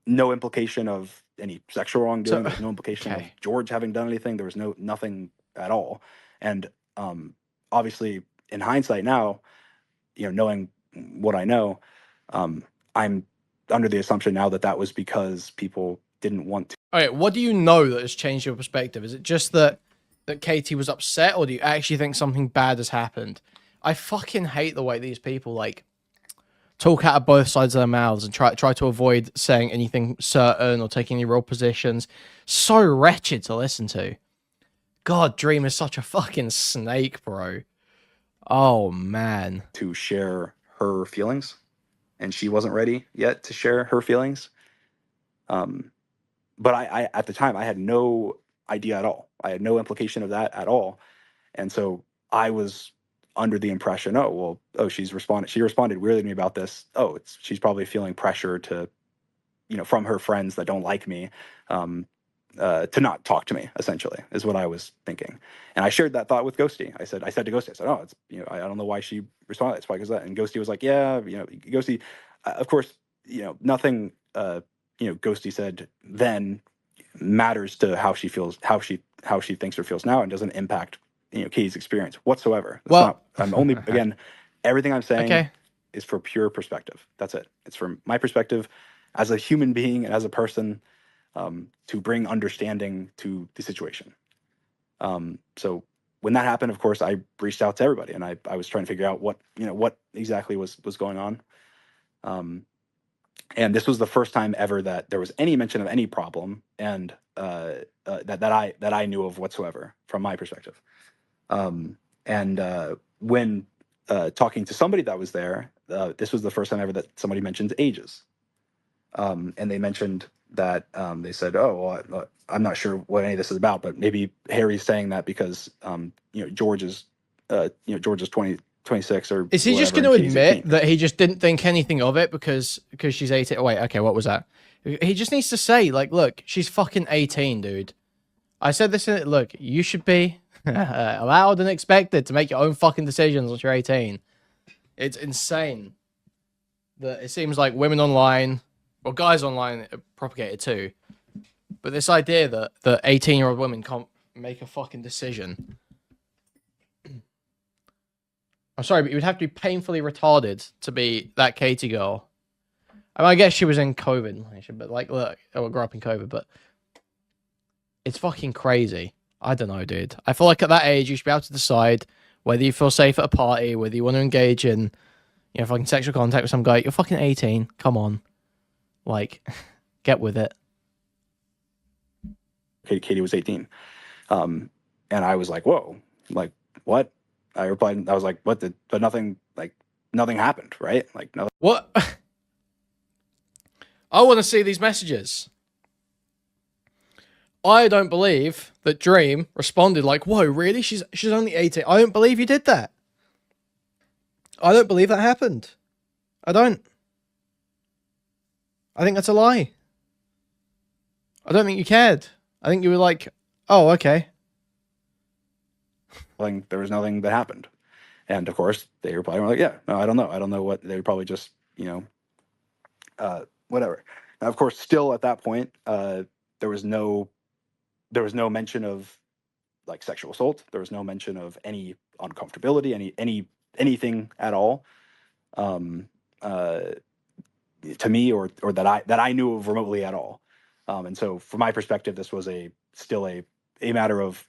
implication of any sexual So, wrongdoing. There was no implication of okay. George having done anything. There was nothing at all. And obviously, in hindsight now, you know, knowing what I know, um, I'm under the assumption now that that was because people didn't want to. Okay, what do you know that has changed your perspective? Is it just that Katie was upset, or do you actually think something bad has happened? I fucking hate the way these people like talk out of both sides of their mouths and try to avoid saying anything certain or taking any real positions. So wretched to listen to. God, Dream is such a fucking snake, bro. Oh man. To share her feelings, and she wasn't ready yet to share her feelings. Um, but I at the time I had no idea at all. I had no implication of that at all, and so I was under the impression, oh well, oh she's responded. She responded weirdly to me about this. Oh, she's probably feeling pressure to, you know, from her friends that don't like me, um, to not talk to me. Essentially, is what I was thinking, and I shared that thought with Ghosty. I said to Ghosty, I said, oh, it's, you know, I don't know why she responded. It's probably because that. And Ghosty was like, yeah, you know, Ghosty, of course, you know, nothing. You know, Ghosty said then matters to how she feels, how she thinks or feels now, and doesn't impact, you know, Katie's experience whatsoever. That's Well, not. I'm only, again, everything I'm saying okay. is for pure perspective. That's it. It's from my perspective as a human being and as a person, to bring understanding to the situation. So when that happened, of course, I reached out to everybody, and I was trying to figure out what, you know, what exactly was going on. Um, and this was the first time ever that there was any mention of any problem, and that I knew of whatsoever from my perspective. And when talking to somebody that was there, this was the first time ever that somebody mentioned ages. And they mentioned that, they said, "Oh, well, I'm not sure what any of this is about, but maybe Harry's saying that because, you know, George is 26 or Is he just whatever, going and to Katie's admit 18." that he just didn't think anything of it because she's 18? Wait, okay, what was that? He just needs to say, like, look, she's fucking 18, dude. I said this in it. Look, you should be allowed and expected to make your own fucking decisions once you're 18. It's insane that it seems like women online, or guys online, propagate it too. But this idea that 18-year-old women can't make a fucking decision. I'm sorry, but you would have to be painfully retarded to be that Katie girl. I mean, I guess she was in COVID, but like, look, I grew up in COVID, but it's fucking crazy. I don't know, dude. I feel like at that age, you should be able to decide whether you feel safe at a party, whether you want to engage in, you know, fucking sexual contact with some guy. You're fucking 18. Come on. Like, get with it. Katie was 18. And I was like, whoa, like, what? I replied, I was like, what? But nothing, like, nothing happened, right? Like, nothing. What? I want to see these messages. I don't believe that Dream responded like, "Whoa, really? She's only 18." I don't believe you did that. I don't believe that happened. I don't. I think that's a lie. I don't think you cared. I think you were like, "Oh, okay." There was nothing that happened. And of course, they were probably like, yeah, no, I don't know. I don't know what they were probably just, whatever. Now, of course, still at that point, there was no mention of like sexual assault. There was no mention of any uncomfortability, anything at all. Um, uh, to me, or that I knew of remotely at all. And so, from my perspective, this was still a matter of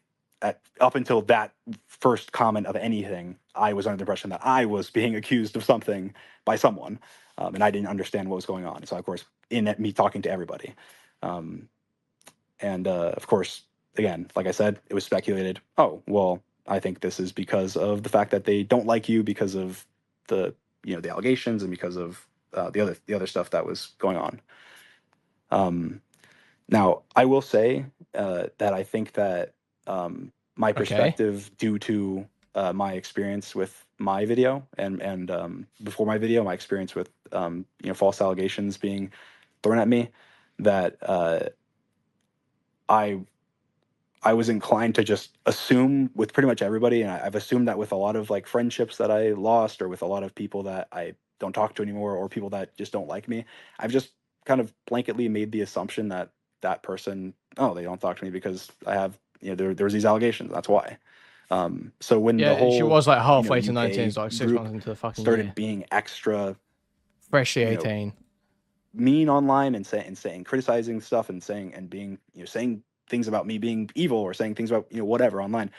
up until that first comment of anything, I was under the impression that I was being accused of something by someone, and I didn't understand what was going on. So, of course, me talking to everybody, um, and of course, again, like I said, it was speculated. Oh, well, I think this is because of the fact that they don't like you because of the the allegations and because of the other stuff that was going on. Um, Now, I will say that I think that my Okay. perspective, due to my experience with my video and before my video, my experience with false allegations being thrown at me, that I I was inclined to just assume with pretty much everybody, and I've assumed that with a lot of like friendships that I lost, or with a lot of people that I don't talk to anymore, or people that just don't like me. I've just kind of blanketly made the assumption that that person, oh, they don't talk to me because I have, there was these allegations. That's why. So when the Yeah, she whole, was like halfway to 19, UK so like 6 months group into the fucking started year. being extra, Freshly you know, 18. mean online and saying criticizing stuff and being saying things about me being evil, or saying things about whatever online,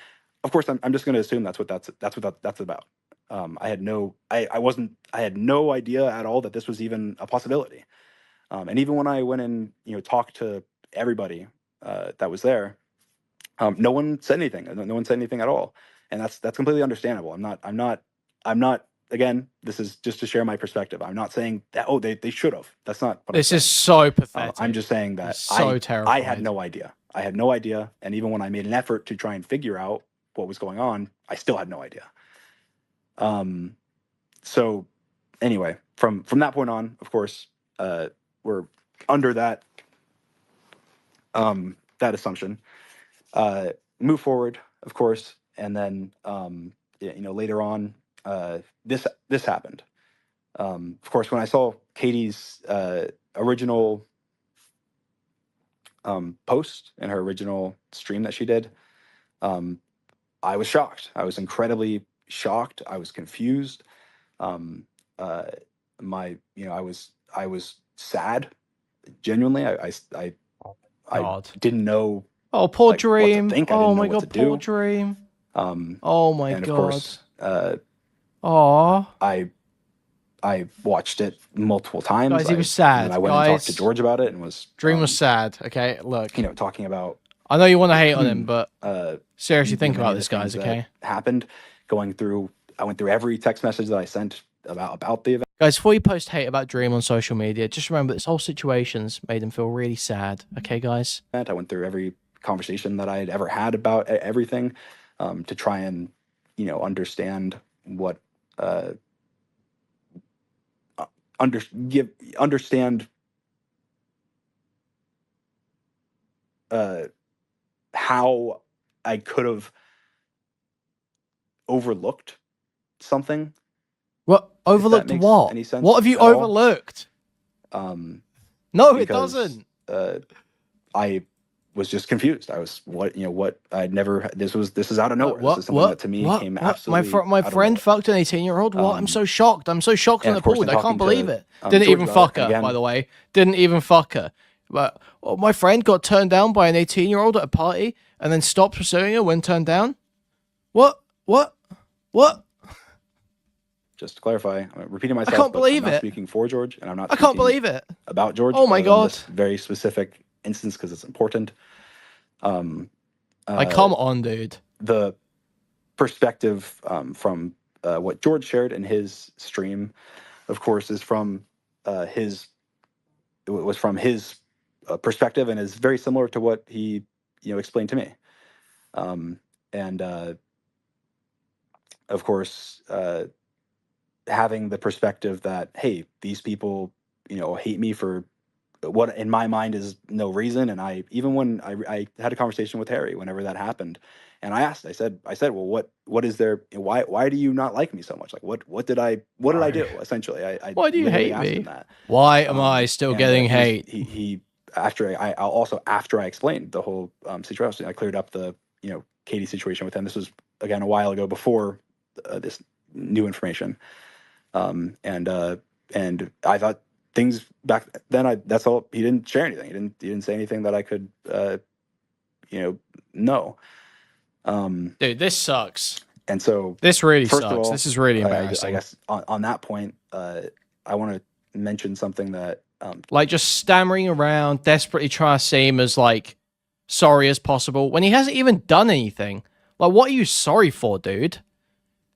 of course I'm just going to assume that's about. I wasn't, I had no idea at all that this was even a possibility. And even when I went and talked to everybody that was there, no one said anything. No one said anything at all, and that's completely understandable. I'm not. Again, this is just to share my perspective. I'm not saying that, oh, they should have. That's not what I'm This is saying. so I'm pathetic. just saying He's that so I had terrified. no idea. I had no idea, and even when I made an effort to try and figure out what was going on, I still had no idea. Um, so anyway, from that point on, of course, we're under that assumption. Uh, Move forward, of course, and then later on, this happened. Of course, when I saw Katie's original post and her original stream that she did, um, I was shocked. I was incredibly shocked. I was confused. Um, uh, I was sad. Genuinely, I God. didn't know Oh, poor like what to Dream. think. I Oh didn't know my what to God, poor do. Dream. Um, Oh my and of God. course, Aw. I watched it multiple times. Guys, he was And then sad. I went and talked to Guys, George about it, and was Dream was sad. Okay, look. talking about I know you want to hate on him, but seriously, think many about of the this, things guys, that okay? happened. I went through every text message that I sent about the event. Guys, before you post hate about Dream on social media, just remember this whole situation's made him feel really sad. Okay, guys? I went through every conversation that I had ever had about everything, to try and understand what understand uh, how I could have overlooked something, What? if that Overlooked makes what? any What have sense you at all. overlooked? Um, No, it because doesn't. I was just confused. I was what I'd never. This is out of What? nowhere. This is What? something What? that to me What? came What? My absolutely my out of friend nowhere. fucked an 18-year-old. What? I'm Um, so shocked. I'm so shocked and and of course, in appalled. I talking can't believe to it. Didn't George even about it, fuck and her, by again, the way. Didn't even fuck her. But my friend got turned down by an 18-year-old at a party and then stopped pursuing her when turned down. What? What? What? just to clarify, I'm repeating I myself, can't but I'm believe not it. speaking for George, and I'm not I can't speaking believe it. about George, Oh my other than God. this very specific instance because it's important. Um, Like, uh, come on, dude. the perspective from what George shared in his stream, of course, is from his it was from his perspective, and is very similar to what he explained to me. And of course, having the perspective that, hey, these people, hate me for what in my mind is no reason. And even when I had a conversation with Harry whenever that happened, and I said, well, what is there? Why do you not like me so much? Like, what did I Bro, do? Essentially, I why do you literally hate asked me? him that. Why am I still And getting hate? he after I'll also after I explained the whole situation, I cleared up the Katie situation with him. This was again a while ago before this new information. And I thought things back then. That's all. He didn't share anything. He didn't say anything that I could know. Dude, this sucks. And so This really first of sucks. all, This is really I embarrassing. guess on that point, I want to mention something that Like just stammering around, desperately trying to seem as like sorry as possible when he hasn't even done anything. Like, what are you sorry for, dude?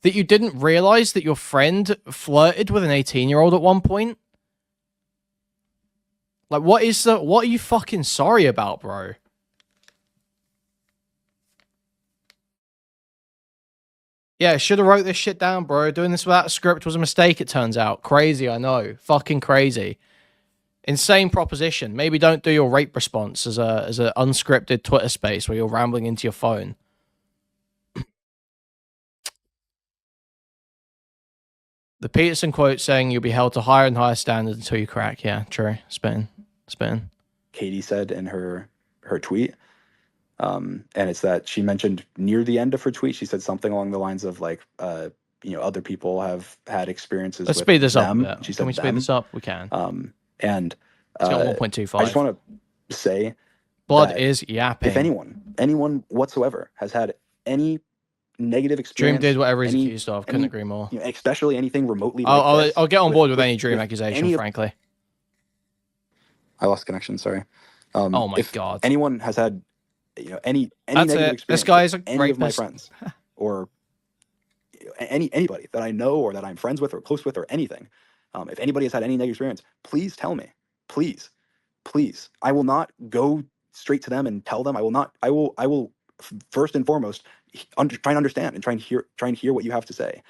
That you didn't realize that your friend flirted with an 18-year-old at one point? Like, what are you fucking sorry about, bro? Yeah, should have wrote this shit down, bro. Doing this without a script was a mistake, it turns out. Crazy, I know. Fucking crazy. Insane proposition. Maybe don't do your rape response as a unscripted Twitter space where you're rambling into your phone. The Peterson quote saying you'll be held to higher and higher standards until you crack. Yeah, true. Spin. Katie said in her tweet. And it's that she mentioned near the end of her tweet, she said something along the lines of like, other people have had experiences Let's with speed this them. up a bit. She said Can we speed this up? We can. And It's got I 1.25. just want to say Blood that is yapping. if anyone whatsoever has had any negative Dream experience, did whatever he's accused of. Couldn't agree more. especially anything remotely like this, I'll get on board with any Dream with accusation, frankly. I lost connection, sorry. Oh my if God. anyone has had any That's negative it. experience This guy is a with any of my rapist. friends or anybody that I know or that I'm friends with or close with or anything, if anybody has had any negative experience, please tell me. Please. I will not go straight to them and tell them. I will first and foremost try and understand and try and hear what you have to say.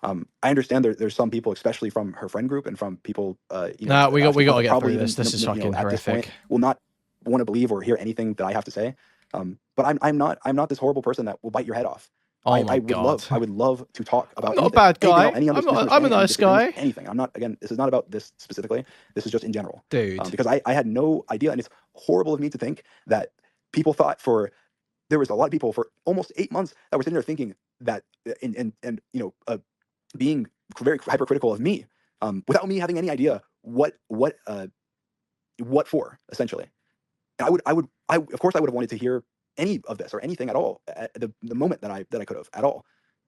I understand there's some people, especially from her friend group and from people, Nah, we got to get probably through this. This is fucking at this point horrific. will not want to believe or hear anything that I have to say. But I'm not this horrible person that will bite your head off. Oh my God. I would love to talk about I'm not a bad guy. I'm a nice guy. Anything. I'm not, again, this is not about this specifically. This is just in general. Dude. Because I had no idea, and it's horrible of me to think that people thought there was a lot of people for almost 8 months that were sitting there thinking that, and being very hypercritical of me, without me having any idea what for, essentially. And of course I would have wanted to hear any of this or anything at all at the moment that I could have at all.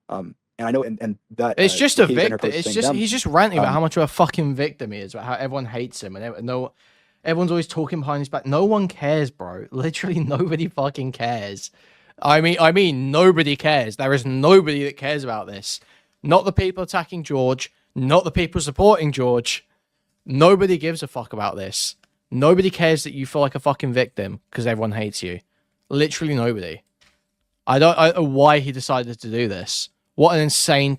And I know, and that it's just a victim. He's just ranting about how much of a fucking victim he is, about how everyone hates him, and everyone's always talking behind his back. No one cares, bro. Literally nobody fucking cares. I mean, nobody cares. There is nobody that cares about this. Not the people attacking George. Not the people supporting George. Nobody gives a fuck about this. Nobody cares that you feel like a fucking victim because everyone hates you. Literally nobody. I don't know why he decided to do this. What an insane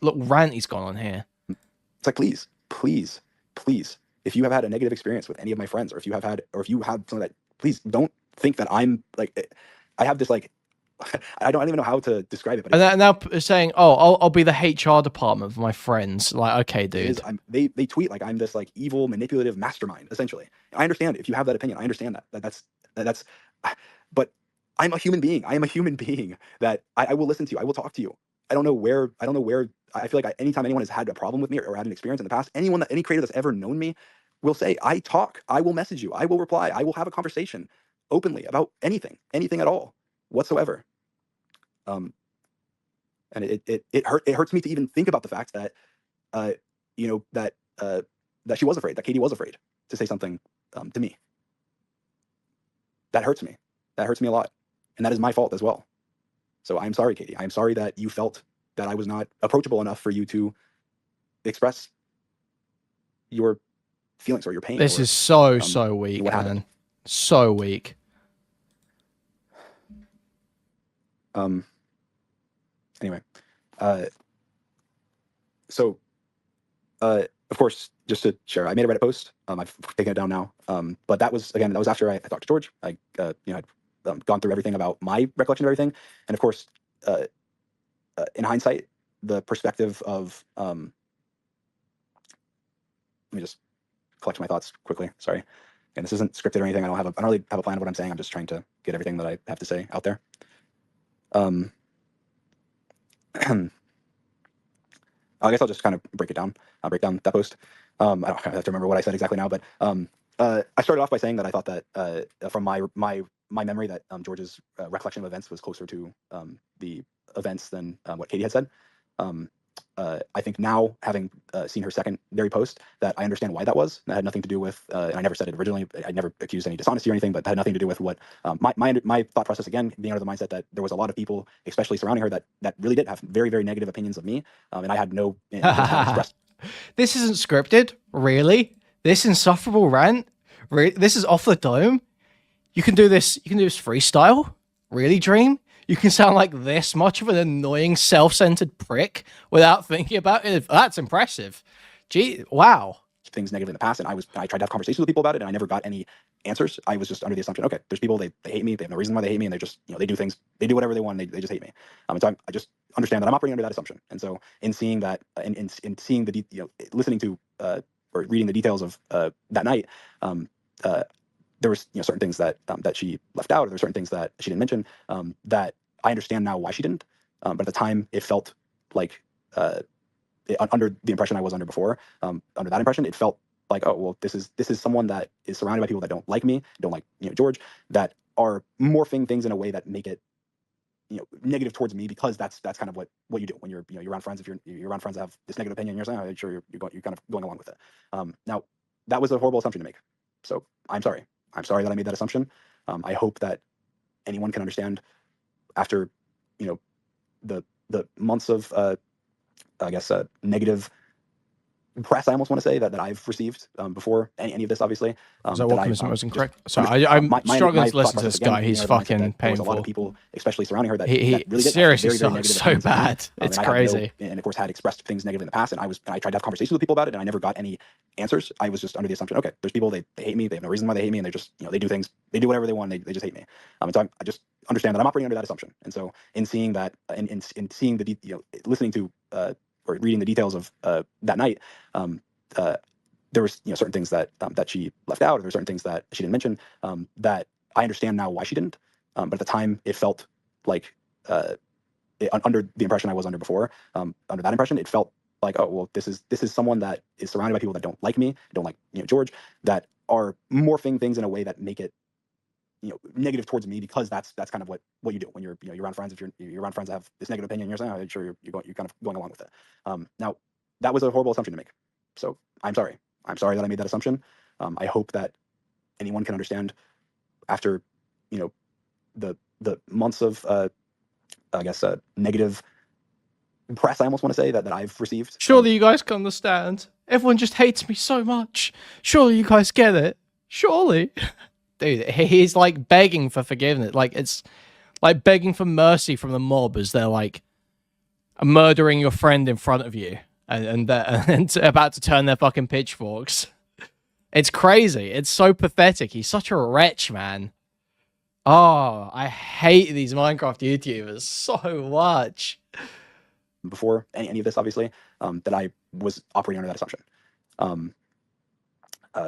rant he's gone on here. It's like, please. If you have had a negative experience with any of my friends, or if you have something that, please don't think that I'm like, I have this like, I don't even know how to describe it. But and now saying, "Oh, I'll be the HR department for my friends." Like, okay, dude. They tweet like I'm this like evil, manipulative mastermind. Essentially, I understand if you have that opinion. I understand that's, but I'm a human being. I am a human being that I will listen to you. I will talk to you. I don't know where. I feel like anytime anyone has had a problem with me or had an experience in the past, any creator that's ever known me will say, I talk. I will message you. I will reply. I will have a conversation openly about anything at all whatsoever. And it hurts me to even think about the fact that, that she was afraid, that Katie was afraid to say something to me. That hurts me. That hurts me a lot, and that is my fault as well. So I'm sorry, Katie. I'm sorry that you felt that I was not approachable enough for you to express your feelings or your pain. This is so weak, man. So weak. Anyway, so of course, just to share, I made a Reddit post. I've taken it down now. But that was after I talked to George. I had gone through everything about my recollection of everything, and of course, in hindsight, the perspective of let me just collect my thoughts quickly. Sorry, and this isn't scripted or anything. I don't really have a plan of what I'm saying. I'm just trying to get everything that I have to say out there. I guess I'll just kind of break it down. I'll break down that post. I don't have to remember what I said exactly now, but I started off by saying that I thought that from my memory that George's recollection of events was closer to the events than what Katie had said. I think now, having seen her secondary post, that I understand why that was. That had nothing to do with, and I never said it originally. I never accused any dishonesty or anything, but that had nothing to do with what my thought process, again, being under the mindset that there was a lot of people, especially surrounding her, that really did have very, very negative opinions of me, and I had no intention of expressing. This isn't scripted, really. This insufferable rant, this is off the dome. You can do this. You can do this freestyle. Really, Dream? You can sound like this much of an annoying, self-centered prick without thinking about it. That's impressive. Gee, wow. Things negative in the past, and I tried to have conversations with people about it, and I never got any answers. I was just under the assumption, okay, there's people, they hate me, they have no reason why they hate me, and they just, they do things, they do whatever they want, and they just hate me. And so I just understand that I'm operating under that assumption. And so in seeing that, in seeing the, listening to or reading the details of that night, there was certain things that that she left out, or there were certain things that she didn't mention that I understand now why she didn't. But at the time, it felt like under the impression I was under before, under that impression, it felt like, oh well, this is someone that is surrounded by people that don't like me, don't like George, that are morphing things in a way that make it negative towards me, because that's kind of what you do when you're around friends. If you're around friends that have this negative opinion, you're saying, oh, sure, you're kind of going along with it. Now that was a horrible assumption to make. So I'm sorry. I'm sorry that I made that assumption. I hope that anyone can understand after, the months of, I guess, negative press, I almost want to say, that I've received before any of this, obviously. So what was incorrect? Sorry, I'm struggling to listen to this guy. He's fucking painful. There was a lot of people, especially surrounding her, that he really seriously sucks so bad. It's crazy. And of course, had expressed things negative in the past, and I tried to have conversations with people about it, and I never got any answers. I was just under the assumption, okay, there's people, they hate me, they have no reason why they hate me, and they just they do things, they do whatever they want, they just hate me. And so I just understand that I'm operating under that assumption. And so in seeing that, in seeing the listening to or reading the details of that night, there was certain things that that she left out, or there were certain things that she didn't mention that I understand now why she didn't. But at the time, it felt like under the impression I was under before, under that impression, it felt like, oh well, this is someone that is surrounded by people that don't like me, don't like George, that are morphing things in a way that make it negative towards me, because that's kind of what you do when you're around friends. If you're around friends that have this negative opinion, you're saying, oh, sure, you're kind of going along with it. Now that was a horrible assumption to make. So I'm sorry. I'm sorry that I made that assumption. I hope that anyone can understand after the months of I guess negative press, I almost want to say, that I've received. Surely you guys can understand. Everyone just hates me so much. Surely you guys get it. Surely. Dude, he's like begging for forgiveness. Like, it's like begging for mercy from the mob as they're like murdering your friend in front of you and about to turn their fucking pitchforks. It's crazy. It's so pathetic. He's such a wretch, man. Oh, I hate these Minecraft YouTubers so much. Before any of this, obviously, that I was operating under that assumption.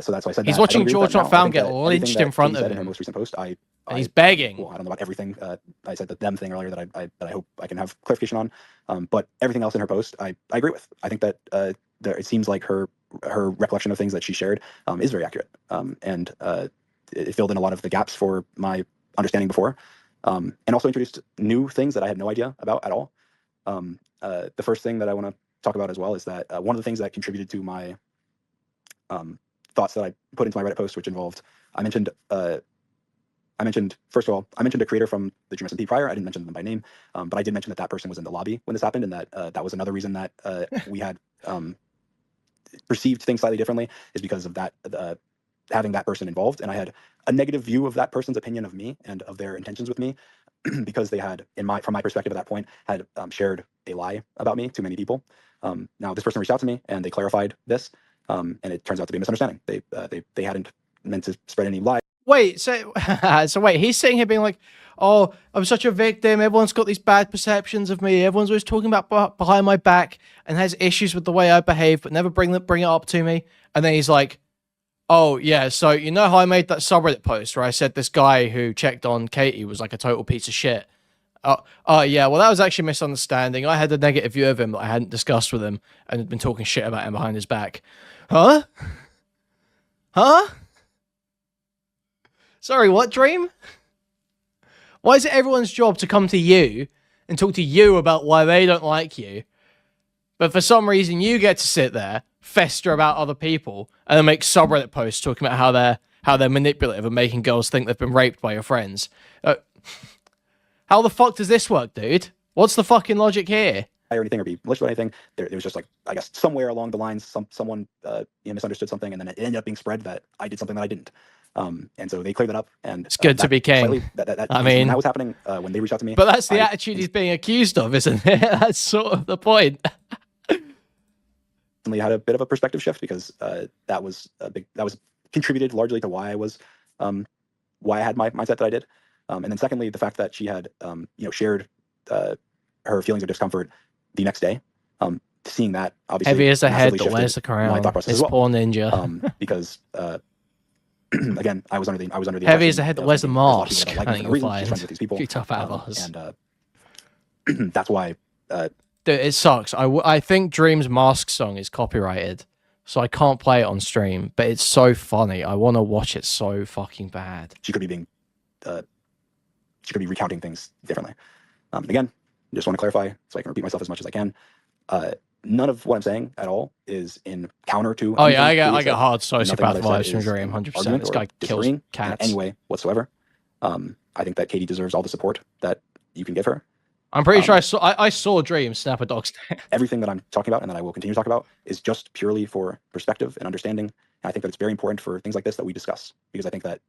So that's why I said he's that. watching George Not Found get lynched in front of him. In her most recent post, and he's begging. Well, I don't know about everything. I said the them thing earlier that I hope I can have clarification on. But everything else in her post, I agree with. I think that it seems like her recollection of things that she shared is very accurate, and it filled in a lot of the gaps for my understanding before, and also introduced new things that I had no idea about at all. The first thing that I want to talk about as well is that one of the things that contributed to my thoughts that I put into my Reddit post, which involved, I mentioned first of all, I mentioned a creator from the Dream SMP prior. I didn't mention them by name, but I did mention that person was in the lobby when this happened, and that that was another reason that we had perceived things slightly differently, is because of that having that person involved, and I had a negative view of that person's opinion of me and of their intentions with me because they had, from my perspective at that point, had shared a lie about me to many people. Now this person reached out to me and they clarified this, and it turns out to be a misunderstanding. They hadn't meant to spread any lies. Wait, so so wait, he's sitting here being like, "Oh, I'm such a victim. Everyone's got these bad perceptions of me. Everyone's always talking about behind my back and has issues with the way I behave, but never bring it up to me." And then he's like, "Oh yeah, so you know how I made that subreddit post where I said this guy who checked on Katie was like a total piece of shit? Oh yeah, well that was actually a misunderstanding. I had a negative view of him that I hadn't discussed with him and had been talking shit about him behind his back." Huh? Huh? Sorry, what, Dream? Why is it everyone's job to come to you and talk to you about why they don't like you, but for some reason you get to sit there, fester about other people, and then make subreddit posts talking about how they're manipulative and making girls think they've been raped by your friends? How the fuck does this work, dude? What's the fucking logic here? Or anything, or be malicious or anything. There was just like, I guess somewhere along the lines, someone misunderstood something, and then it ended up being spread that I did something that I didn't. And so they cleared it up, and it's good to be king. I mean, that was happening when they reached out to me. But that's the attitude he's being accused of, isn't it? That's sort of the point. I had a bit of a perspective shift because that was contributed largely to why I had my mindset that I did. And then secondly, the fact that she had shared her feelings of discomfort the next day. Seeing that, obviously, heavy as a head that wears the crown. My thought process it's as well. poor ninja. Because again, I was under the heavy as a head that wears the mask. I think you'll find with these people. Tough out of us. And that's why. Dude, it sucks. I think Dream's mask song is copyrighted, so I can't play it on stream. But it's so funny. I want to watch it so fucking bad. She could be recounting things differently. Again, just want to clarify so I can repeat myself as much as I can. None of what I'm saying at all is in counter to. Oh yeah, I got hard sociopath vibes from Dream, 100%. This guy kills cats. In any way whatsoever. I think that Katie deserves all the support that you can give her. I'm pretty sure I saw Dream snap a dog's tail. Everything that I'm talking about and that I will continue to talk about is just purely for perspective and understanding. And I think that it's very important for things like this that we discuss, because I think that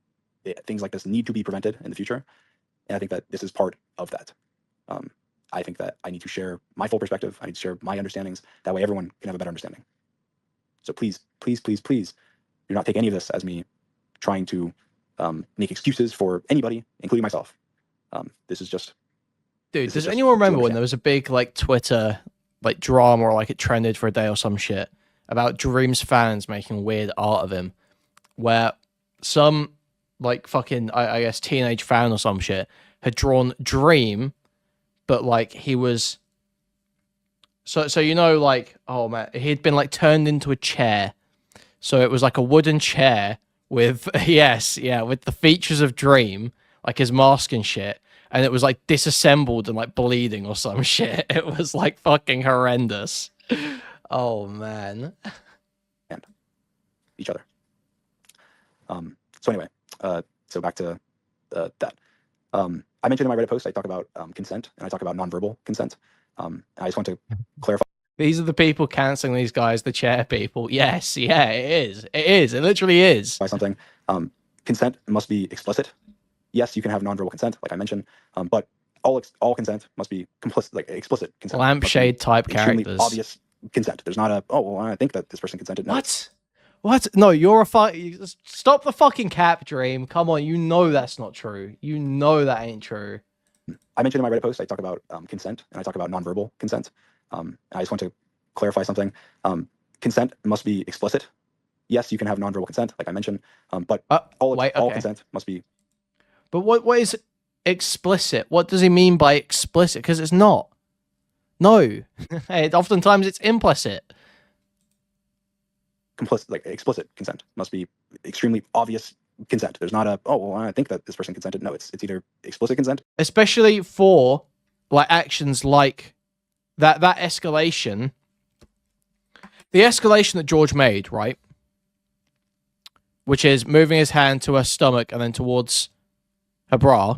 things like this need to be prevented in the future. And I think that this is part of that. I think that I need to share my full perspective. I need to share my understandings. That way everyone can have a better understanding. So please, please, please, please do not take any of this as me trying to make excuses for anybody, including myself. This is just... Dude, does anyone remember when there was a big like Twitter like drama, or like it trended for a day or some shit about Dream's fans making weird art of him, where some like fucking I guess teenage fan or some shit had drawn Dream, but like he was so you know, like, oh man, he'd been like turned into a chair, so it was like a wooden chair with with the features of Dream, like his mask and shit. And it was like disassembled and like bleeding or some shit. It was like fucking horrendous. Oh man. And each other. So anyway, so back to that. I mentioned in my Reddit post, I talk about consent, and I talk about nonverbal consent. I just want to clarify. These are the people canceling these guys, the chair people. Yes, yeah, it is. It is. It literally is. Something. Consent must be explicit. Yes, you can have nonverbal consent, like I mentioned, but all consent must be explicit consent. Lampshade type characters. Obvious consent. There's not a, oh, well, I think that this person consented. No. What? No, you're a stop the fucking cap, Dream. Come on, you know that's not true. You know that ain't true. I mentioned in my Reddit post, I talk about consent, and I talk about nonverbal consent. I just want to clarify something. Consent must be explicit. Yes, you can have nonverbal consent, like I mentioned, but all consent must be. But what is explicit? What does he mean by explicit? Because it's not. No. Oftentimes it's implicit. Explicit consent must be extremely obvious consent. There's not a, oh, well, I think that this person consented. No, it's either explicit consent. Especially for like actions like that escalation. The escalation that George made, right? Which is moving his hand to her stomach and then towards her bra.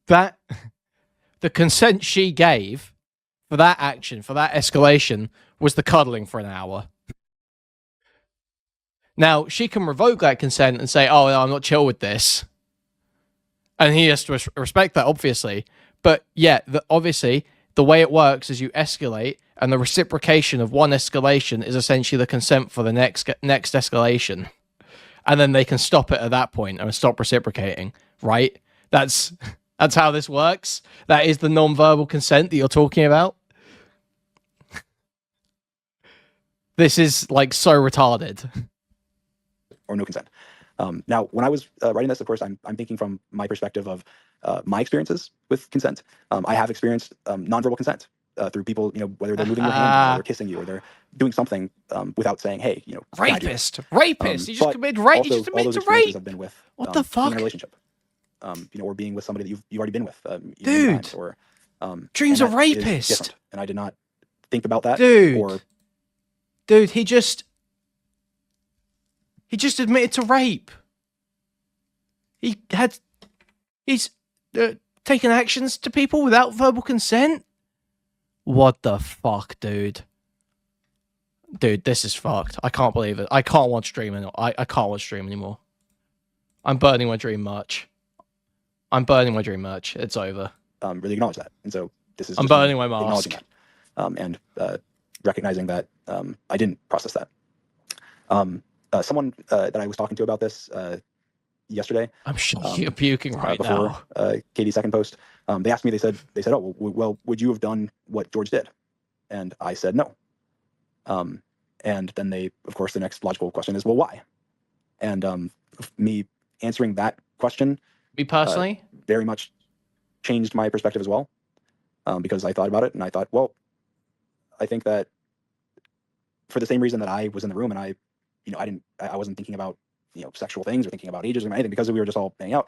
That the consent she gave for that action, for that escalation, was the cuddling for an hour. Now, she can revoke that consent and say, oh, no, I'm not chill with this. and he has to respect that, obviously. But yeah, obviously the way it works is you escalate, and the reciprocation of one escalation is essentially the consent for the next escalation, and then they can stop it at that point and stop reciprocating. Right? That's how this works. That is the non-verbal consent that you're talking about. This is like so retarded. Or no consent. Now, when I was writing this, of course, I'm thinking from my perspective of my experiences with consent. I have experienced nonverbal consent through people, whether they're moving your hand, or they're kissing you, or they're doing something without saying, "Hey, rapist." You just committed rape. You just admitted to rape. Have been with what the fuck? Being in a relationship, or being with somebody that you've already been with, dude. Or Dream's a rapist, and I did not think about that, dude. Dude, he just admitted to rape. He's taken actions to people without verbal consent. What the fuck, dude? Dude, this is fucked. I can't believe it. I can't watch Dream anymore. I can't watch Dream anymore. I'm burning my Dream merch. It's over. Really acknowledge that. And so this is I'm burning my mask. And recognizing that I didn't process that. Someone that I was talking to about this yesterday. I'm sure you're puking right before Katie's second post. They asked me. They said, "Oh, well, would you have done what George did?" And I said no. And then of course, the next logical question is, well, why? And me answering that question, me personally, very much changed my perspective as well, because I thought about it and I thought, well, I think that for the same reason that I was in the room and I wasn't thinking about sexual things or thinking about ages or anything, because we were just all hanging out.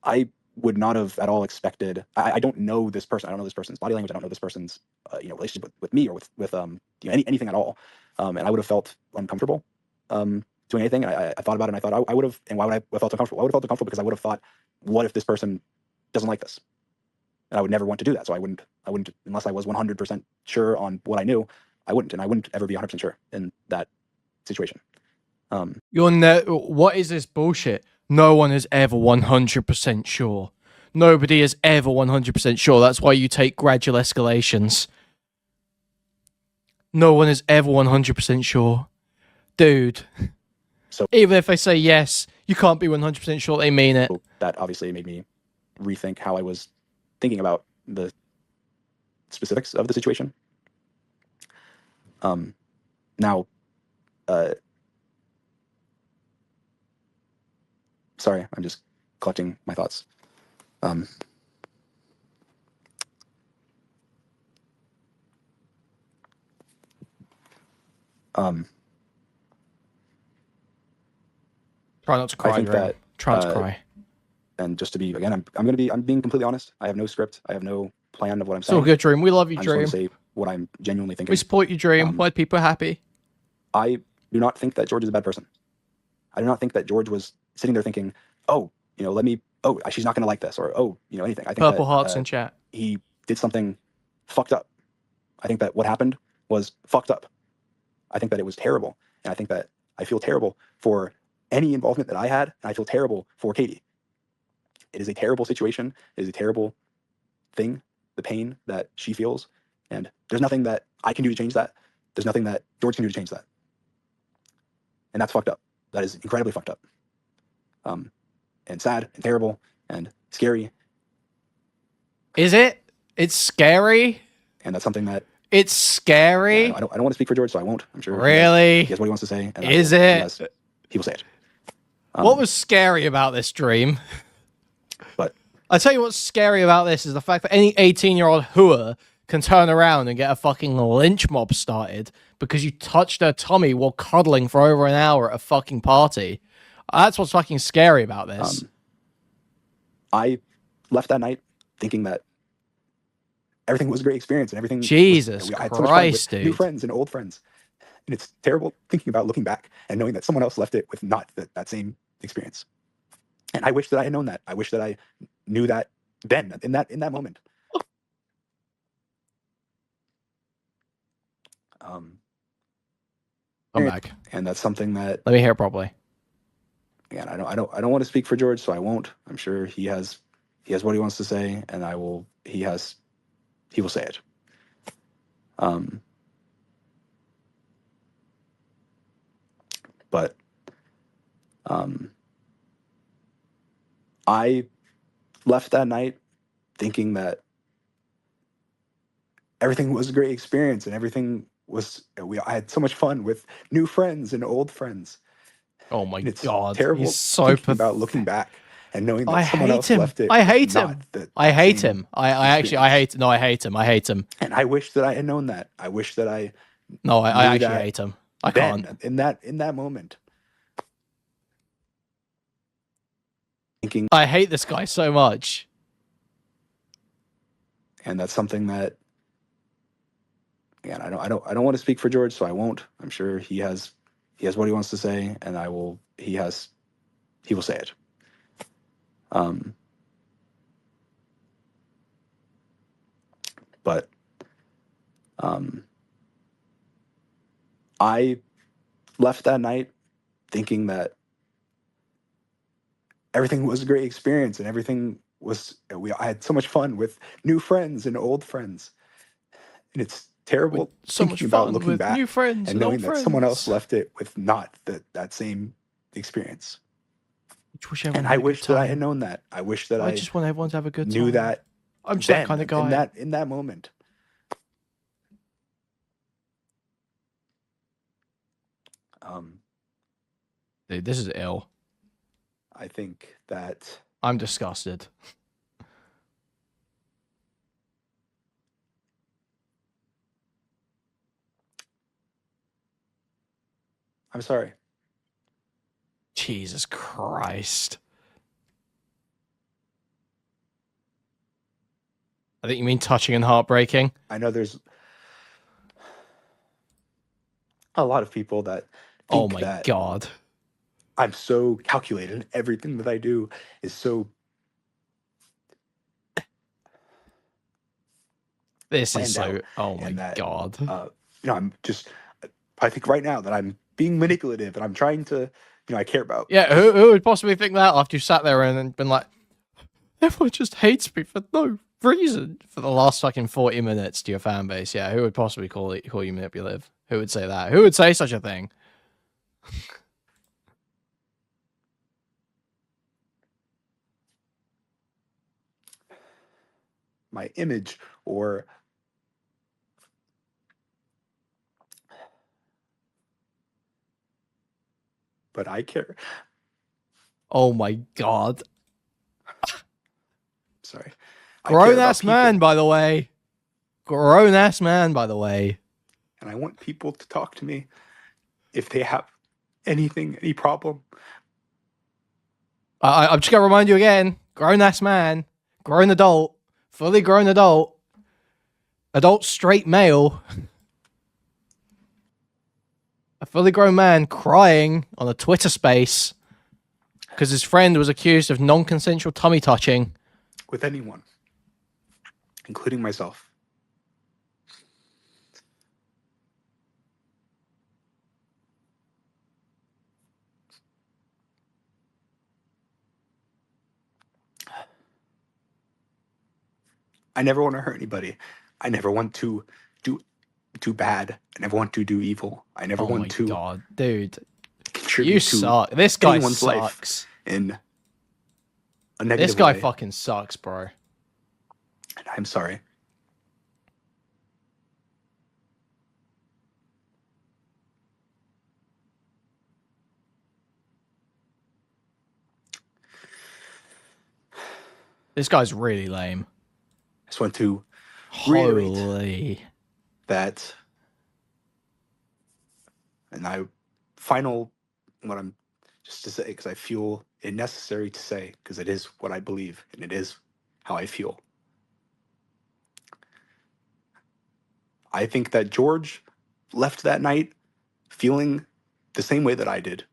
I would not have at all expected. I don't know this person. I don't know this person's body language. I don't know this person's relationship with me or with anything at all. And I would have felt uncomfortable doing anything. And I thought about it and I thought I would have. And why would I have felt uncomfortable? I would have felt uncomfortable because I would have thought, what if this person doesn't like this? And I would never want to do that. So I wouldn't unless I was 100% sure on what I knew. I wouldn't ever be 100% sure in that situation. What is this bullshit? No one is ever 100% sure. Nobody is ever 100% sure. That's why you take gradual escalations. No one is ever 100% sure. Dude. So even if they say yes, you can't be 100% sure they mean it. That obviously made me rethink how I was thinking about the specifics of the situation. Now, sorry, I'm just collecting my thoughts. Try not to cry. Try not to cry. And just to be, again, I'm being completely honest. I have no script. I have no plan of what I'm saying. It's all good, Dream. We love you, I Dream. just want to say what I'm genuinely thinking. We support you, Dream. White people are happy. I do not think that George is a bad person. I do not think that George was sitting there thinking, oh, she's not going to like this, or, anything. I think Purple hearts in chat. He did something fucked up. I think that what happened was fucked up. I think that it was terrible. And I think that I feel terrible for any involvement that I had, and I feel terrible for Katie. It is a terrible situation. It is a terrible thing, the pain that she feels. And there's nothing that I can do to change that. There's nothing that George can do to change that. And that's fucked up. That is incredibly fucked up. And sad and terrible and scary. Is it? It's scary? And that's something that... It's scary? Yeah, I don't want to speak for George, so I won't. I'm sure really? He has what he wants to say. And is it? He will say it. What was scary about this Dream? But I tell you what's scary about this is the fact that any 18-year-old hooer can turn around and get a fucking lynch mob started because you touched her tummy while cuddling for over an hour at a fucking party. That's what's fucking scary about this. I left that night thinking that everything was a great experience and everything. Jesus I had Christ, so much fun with dude. New friends and old friends. And it's terrible thinking about looking back and knowing that someone else left it with not that same experience. And I wish that I had known that. I wish that I knew that then, in that moment. I'm back. And that's something that... Let me hear it properly. Again, I don't want to speak for George, so I won't. I'm sure he has he has what he wants to say, and he will say it. Um, but um, I left that night thinking that everything was a great experience and everything was I had so much fun with new friends and old friends. Oh my And it's god, he's terrible so thinking about looking pathetic. back and knowing that I someone hate else him. left it I with hate not him. that hate same him. I actually I experience. hate. No, I hate him. I hate him. And I wish that I had known that. I wish that I No, I knew actually that hate him. I can't. then in that moment. Thinking, I hate this guy so much. and that's something that, again, I don't want to speak for George, so I won't. I'm sure he has what he wants to say, and he will say it. Um, but um, I left that night thinking that everything was a great experience and everything was I had so much fun with new friends and old friends. And it's With terrible so much thinking about fun looking with new back friends and and knowing old that someone else friends. left it with not that same experience. Just wish And everyone I had a good wish that I had time. known that. I wish that I I just want everyone to have a good knew time. that I'm just that kind of then guy. in that moment. Um, Dude, this is ill. I think that I'm disgusted. I'm sorry. Jesus Christ. I think you mean touching and heartbreaking. I know there's a lot of people that Oh think my that god. I'm so calculated and everything that I do is so This is planned so. out, Oh my and that god. I'm just I think right now that I'm being manipulative and I'm trying to I care about Yeah, just who would possibly think that after you sat there and then been like, everyone just hates me for no reason for the last fucking 40 minutes to your fan base? Yeah, who would possibly call you manipulative? Who would say that? Who would say such a thing? my image or but I care. Oh my god. Sorry. I care Grown about ass man, people by the way. Grown ass man, by the way. and I want people to talk to me if they have any problem. I'm just gonna remind you again. Grown ass man. Grown adult. Fully grown adult. Adult straight male. A fully grown man crying on a Twitter space because his friend was accused of non-consensual tummy touching. With anyone, including myself. I never want to hurt anybody. I never want to do bad. I never want to do evil. I never Oh want my to god, dude. You contribute to suck. This guy anyone's life sucks. in a This negative guy way. fucking sucks, bro. And I'm sorry. This guy's really lame. I just want to reiterate Holy. that, and final what I'm just to say, because I feel it necessary to say, because it is what I believe and it is how I feel. I think that George left that night feeling the same way that I did.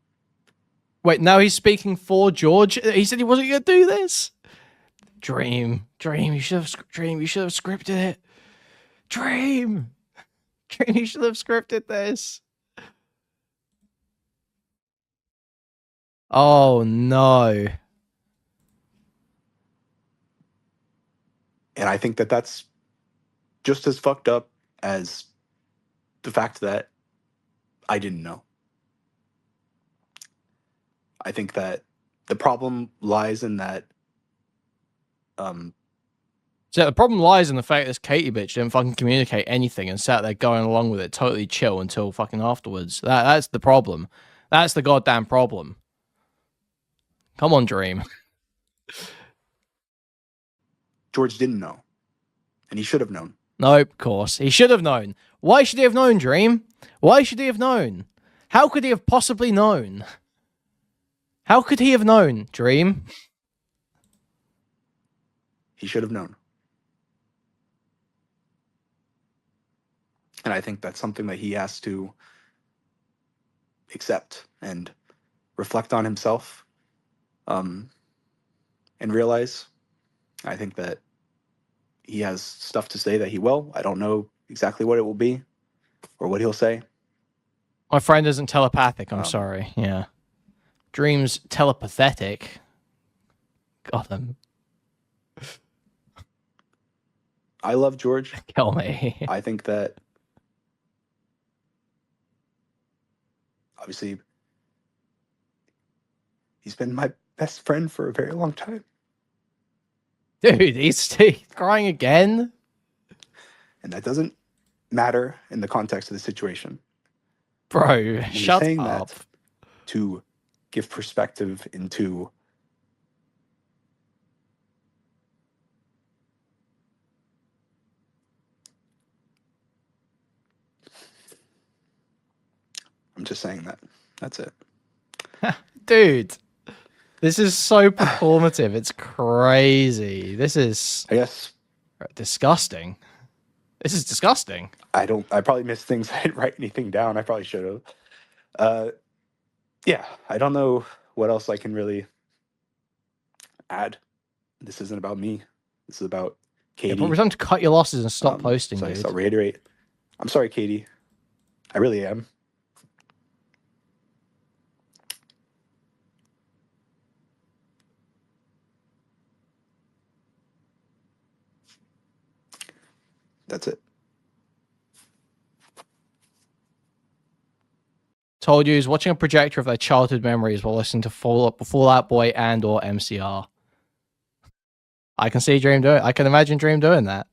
Wait, now he's speaking for George? He said he wasn't going to do this? Dream, you should have scripted it. Dream, you should have scripted this. Oh no. And I think that that's just as fucked up as the fact that I didn't know. I think that the problem lies in that um, So the problem lies in the fact this Katie bitch didn't fucking communicate anything and sat there going along with it totally chill until fucking afterwards. That's the problem. That's the goddamn problem. Come on, Dream. George didn't know, and he should have known. Nope, of course. He should have known. Why should he have known, Dream? Why should he have known? How could he have possibly known? How could he have known, Dream? He should have known. And I think that's something that he has to accept and reflect on himself, and realize. I think that he has stuff to say that he will. I don't know exactly what it will be or what he'll say. My friend isn't telepathic, I'm sorry. Yeah. Dream's telepathetic. Got him. I love George. Kill me. I think that obviously he's been my best friend for a very long time. Dude, he's crying again? And that doesn't matter in the context of the situation. Bro, And shut saying up. that to give perspective into I'm just saying that. That's it. Dude, this is so performative. It's crazy. This is I guess disgusting. This is disgusting. I probably missed things. I didn't write anything down. I probably should have. Yeah, I don't know what else I can really add. This isn't about me. This is about Katie. Yeah, probably time to cut your losses and stop posting, So I dude. guess I'll reiterate. I'm sorry, Katie. I really am. That's it. Told you he's watching a projector of their childhood memories while listening to Fall Out Boy and or MCR. I can see Dream doing. I can imagine Dream doing that.